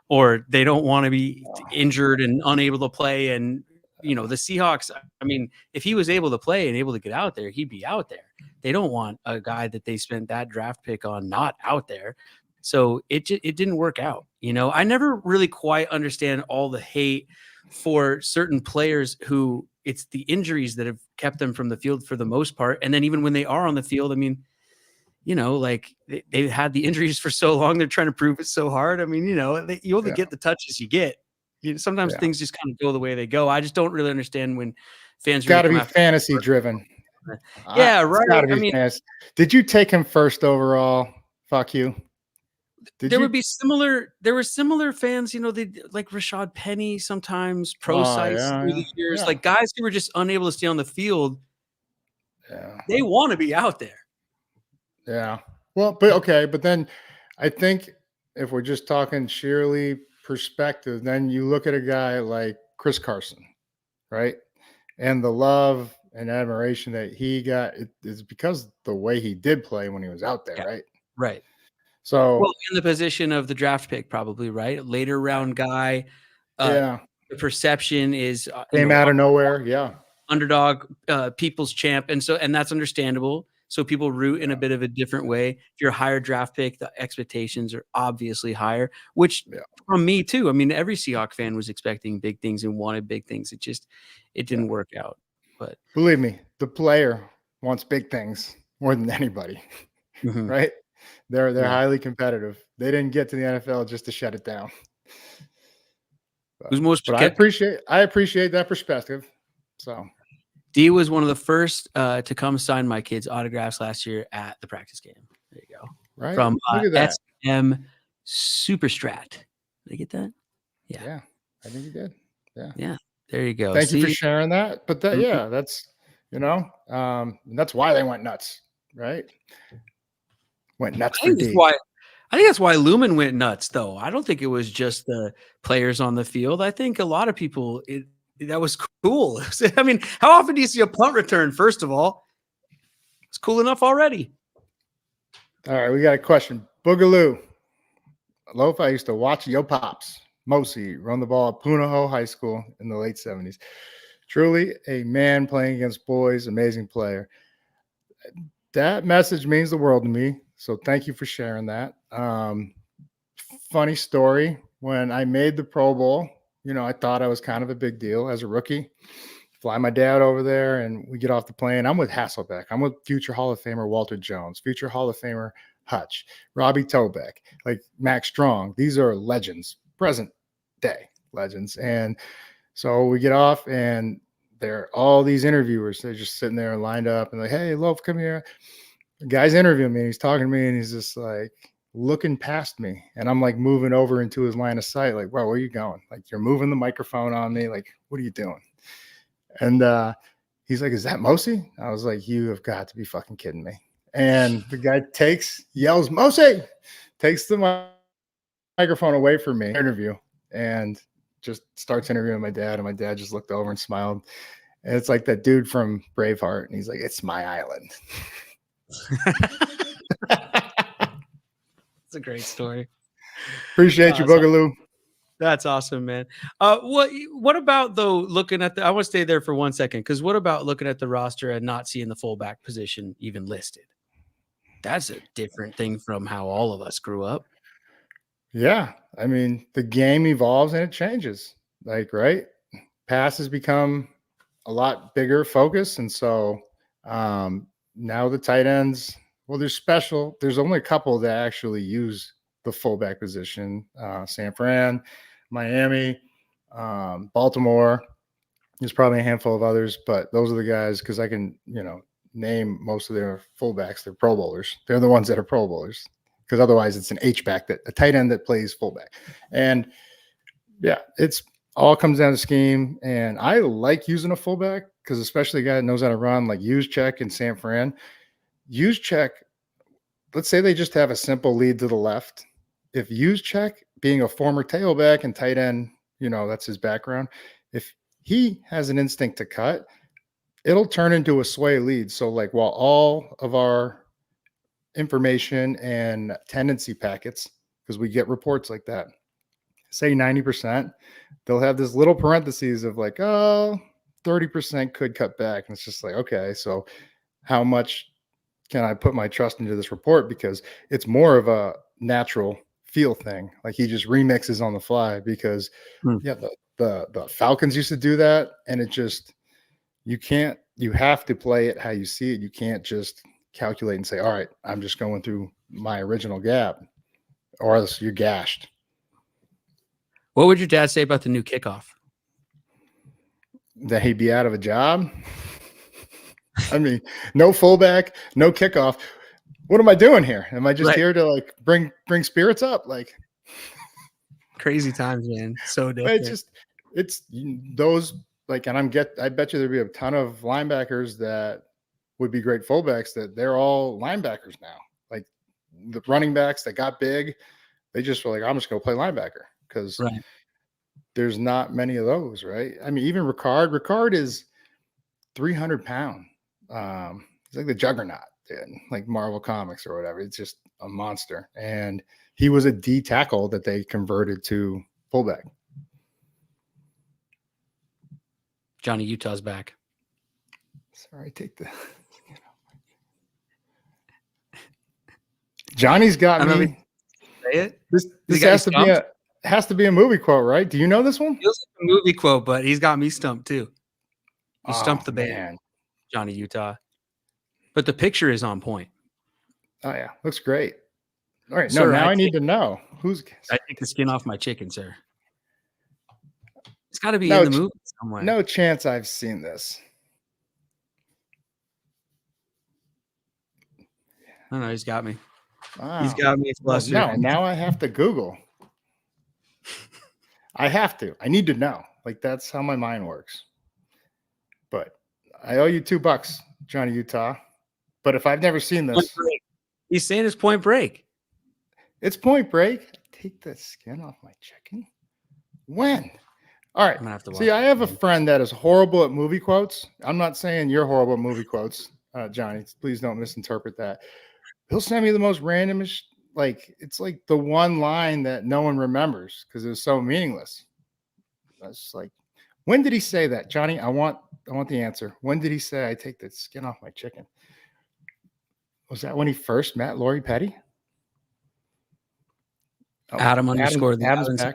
or they don't want to be injured and unable to play. And, the Seahawks, I mean, if he was able to play and able to get out there, he'd be out there. They don't want a guy that they spent that draft pick on not out there. So it didn't work out. I never really quite understand all the hate for certain players who it's the injuries that have kept them from the field for the most part. And then even when they are on the field, I mean, like they've had the injuries for so long, they're trying to prove it so hard. I mean, you only get the touches you get. Sometimes things just kind of go the way they go. I just don't really understand when fans got to be fantasy driven. Yeah, right. I mean, did you take him first overall? Fuck you. There were similar fans, they like Rashad Penny, sometimes through the years, like guys who were just unable to stay on the field. Yeah. They want to be out there. Yeah. Well, but then I think if we're just talking sheerly perspective, then you look at a guy like Chris Carson, right? And the love and admiration that he got is because the way he did play when he was out there, right? Right. So, in the position of the draft pick, probably, right? Later round guy. The perception is came out of nowhere. Yeah. Underdog, people's champ. And that's understandable. So people root in a bit of a different way. If you're a higher draft pick, the expectations are obviously higher, which from me too. I mean, every Seahawks fan was expecting big things and wanted big things. It didn't work out. But believe me, the player wants big things more than anybody, right? They're highly competitive. They didn't get to the NFL just to shut it down. But I appreciate that perspective. So Dee was one of the first to come sign my kids' autographs last year at the practice game. There you go. Right. From Look at that. SM Superstrat. Did I get that? Yeah. I think you did. Yeah. There you go. Thank you for sharing that. But that's that's why they went nuts, right? Went nuts for Dee. I think that's why Lumen went nuts, though. I don't think it was just the players on the field. I think a lot of people, that was cool. I mean, how often do you see a punt return, first of all? It's cool enough already. All right, we got a question. Boogaloo. Loaf, I used to watch Yo Pops Mosi run the ball at Punahou High School in the late 70s. Truly a man playing against boys, amazing player. That message means the world to me. So thank you for sharing that. Funny story. When I made the Pro Bowl, I thought I was kind of a big deal as a rookie. Fly my dad over there, and we get off the plane. I'm with Hasselbeck. I'm with future Hall of Famer Walter Jones, future Hall of Famer Hutch, Robbie Tobeck, like Max Strong. These are legends, present day legends. And so we get off, and there are all these interviewers. They're just sitting there lined up and like, hey, Loaf, come here. The guy's interviewing me. And he's talking to me, and he's just like looking past me. And I'm like moving over into his line of sight. Like, wow, where are you going? Like, you're moving the microphone on me. Like, what are you doing? And he's like, is that Mosi? I was like, you have got to be fucking kidding me. And the guy yells, Mosi, takes the microphone away from me, interview, and just starts interviewing my dad. And my dad just looked over and smiled. And it's like that dude from Braveheart. And he's like, it's my island. It's a great story. Appreciate you, Boogaloo. That's awesome, man. What about though looking at I want to stay there for 1 second, because what about looking at the roster and not seeing the fullback position even listed? That's a different thing from how all of us grew up. Yeah. I mean, the game evolves and it changes. Like, right? Pass has become a lot bigger focus. And so now the tight ends, well, there's only a couple that actually use the fullback position. San Fran, Miami, Baltimore. There's probably a handful of others, but those are the guys because I can, name most of their fullbacks. They're Pro Bowlers. They're the ones that are Pro Bowlers because otherwise it's an H-back, a tight end that plays fullback. And yeah, it's all comes down to scheme. And I like using a fullback because especially a guy that knows how to run, like Uchenna and San Fran. Uchenna, let's say they just have a simple lead to the left. If Uchenna, being a former tailback and tight end, that's his background. If he has an instinct to cut, it'll turn into a sway lead. So like while all of our information and tendency packets, because we get reports like that, say 90%, they'll have this little parentheses of like, 30% could cut back. And it's just like, okay, so how much can I put my trust into this report? Because it's more of a natural feel thing. Like he just remixes on the fly because the Falcons used to do that. And it just, you have to play it how you see it. You can't just calculate and say, all right, I'm just going through my original gap or else you're gashed. What would your dad say about the new kickoff? That he'd be out of a job. I mean, no fullback, no kickoff. What am I doing here? Am I just here to like bring spirits up? Like crazy times, man. So different. It's those like, and I bet you there'd be a ton of linebackers that would be great fullbacks that they're all linebackers now. Like the running backs that got big, they just were like, I'm just going to play linebacker because there's not many of those, right? I mean, even Ricard is 300 pound. He's like the juggernaut in like Marvel Comics or whatever. It's just a monster. And he was a D tackle that they converted to fullback. Johnny Utah's back. Sorry, take the. Johnny's got me. Say it. This has to be a movie quote, right? Do you know this one? Feels like a movie quote, but he's got me stumped too. He stumped the band, Johnny Utah. But the picture is on point. Oh yeah, looks great. All right, sir, now I need to know who's. I take the skin off my chicken, sir. It's got to be in the movie somewhere. No chance I've seen this. I don't know. He's got me. Wow. He's got me. It's flustered. Now I have to Google. I have to. I need to know. Like that's how my mind works. But I owe you $2, Johnny Utah. But if I've never seen this, he's saying it's Point Break. It's Point Break. Take the skin off my chicken. When? All right. I'm gonna have to see, I have a friend that is horrible at movie quotes. I'm not saying you're horrible at movie quotes, Johnny. Please don't misinterpret that. He'll send me the most randomish, like it's like the one line that no one remembers because it was so meaningless. That's like, when did he say that, Johnny? I want the answer. When did he say I take the skin off my chicken? Was that when he first met Lori Petty? Adam underscore the Adam's back.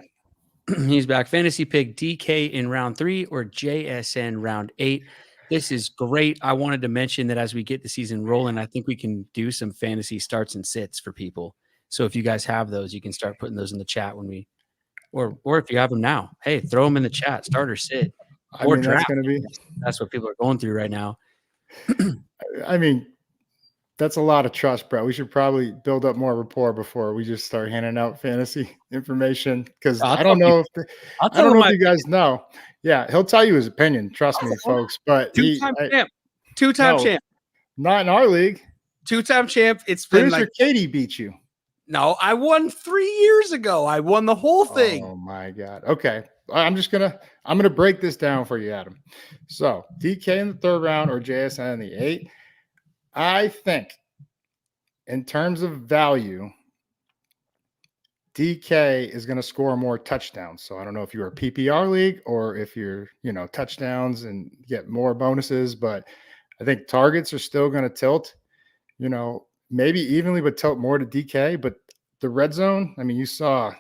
He's back. Fantasy pick DK in round 3 or JSN round 8. This is great. I wanted to mention that as we get the season rolling, I think we can do some fantasy starts and sits for people. So if you guys have those, you can start putting those in the chat when we, or if you have them now, hey, throw them in the chat, start or sit. Or draft. That's what people are going through right now. I mean, that's a lot of trust, bro. We should probably build up more rapport before we just start handing out fantasy information because I don't know if you guys know. Yeah, he'll tell you his opinion. Trust me, folks. But two-time champ. Not in our league. Two-time champ. It's been Producer Katie beat you. No, I won 3 years ago. I won the whole thing. Oh my God. Okay. I'm gonna break this down for you, Adam. So DK in the 3rd round or JSN in the 8th. I think in terms of value, DK is going to score more touchdowns. So I don't know if you're a PPR league or if you're, touchdowns and get more bonuses, but I think targets are still going to tilt, maybe evenly, but tilt more to DK. But the red zone, I mean, you saw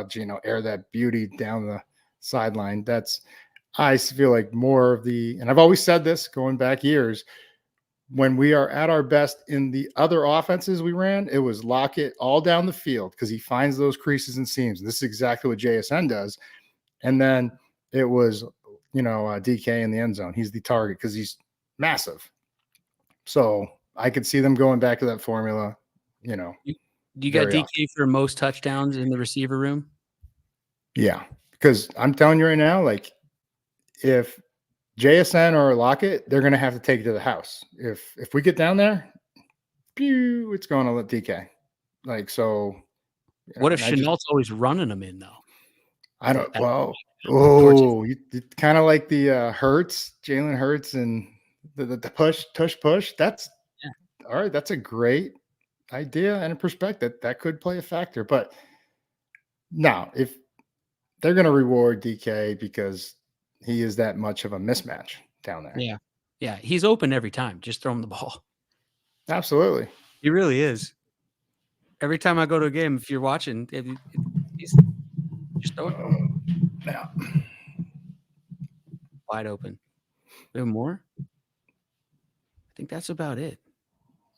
Gino air that beauty down the sideline. I feel like more of and I've always said this going back years, when we are at our best in the other offenses we ran, it was Lockett all down the field because he finds those creases and seams. This is exactly what JSN does. And then it was, DK in the end zone. He's the target because he's massive. So I could see them going back to that formula, Do you got DK for most touchdowns in the receiver room? Yeah, because I'm telling you right now, like, if JSN or Lockett, they're going to have to take it to the house. If we get down there, pew, it's going to let DK. Like, so. What if Chenault's always running them in, though? I don't. Well, it's kind of like the Hurts, Jalen Hurts, and the push. That's all right. That's a great idea and a perspective that could play a factor. But now, if they're going to reward DK because he is that much of a mismatch down there. Yeah, he's open every time. Just throw him the ball. Absolutely, he really is. Every time I go to a game, if you're watching, he's just throw it. Yeah. Wide open. We have more? I think that's about it.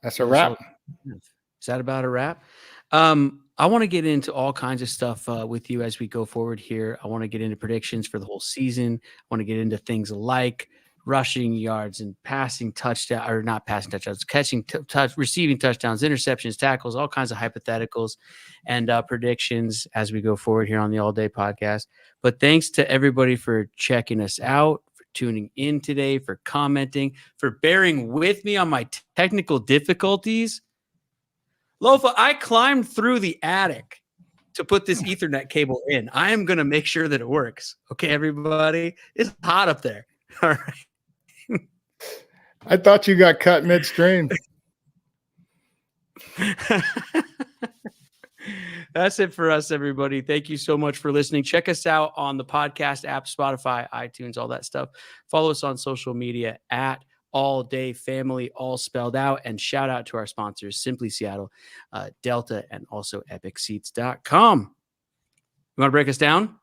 That's a wrap. Is that about a wrap? I want to get into all kinds of stuff with you as we go forward here. I want to get into predictions for the whole season. I want to get into things like rushing yards and passing touchdown, or not passing touchdowns, catching, receiving touchdowns, interceptions, tackles, all kinds of hypotheticals and predictions as we go forward here on the All Day Podcast. But thanks to everybody for checking us out, for tuning in today, for commenting, for bearing with me on my technical difficulties. Lofa, I climbed through the attic to put this Ethernet cable in. I am going to make sure that it works. Okay, everybody? It's hot up there. All right. I thought you got cut midstream. That's it for us, everybody. Thank you so much for listening. Check us out on the podcast app, Spotify, iTunes, all that stuff. Follow us on social media at All Day Family, all spelled out. And shout out to our sponsors, Simply Seattle, Delta, and also EpicSeats.com. You want to break us down?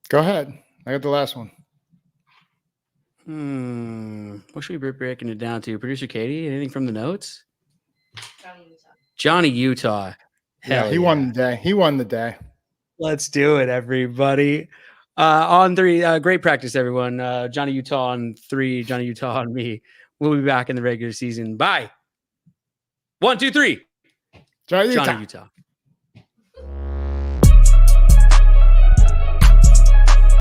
Go ahead. I got the last one. What should we be breaking it down to? Producer Katie, anything from the notes? Johnny Utah. He won the day. He won the day. Let's do it, everybody. On 3, great practice, everyone. Johnny Utah on 3, Johnny Utah on me. We'll be back in the regular season. Bye. 1, 2, 3. Johnny Utah.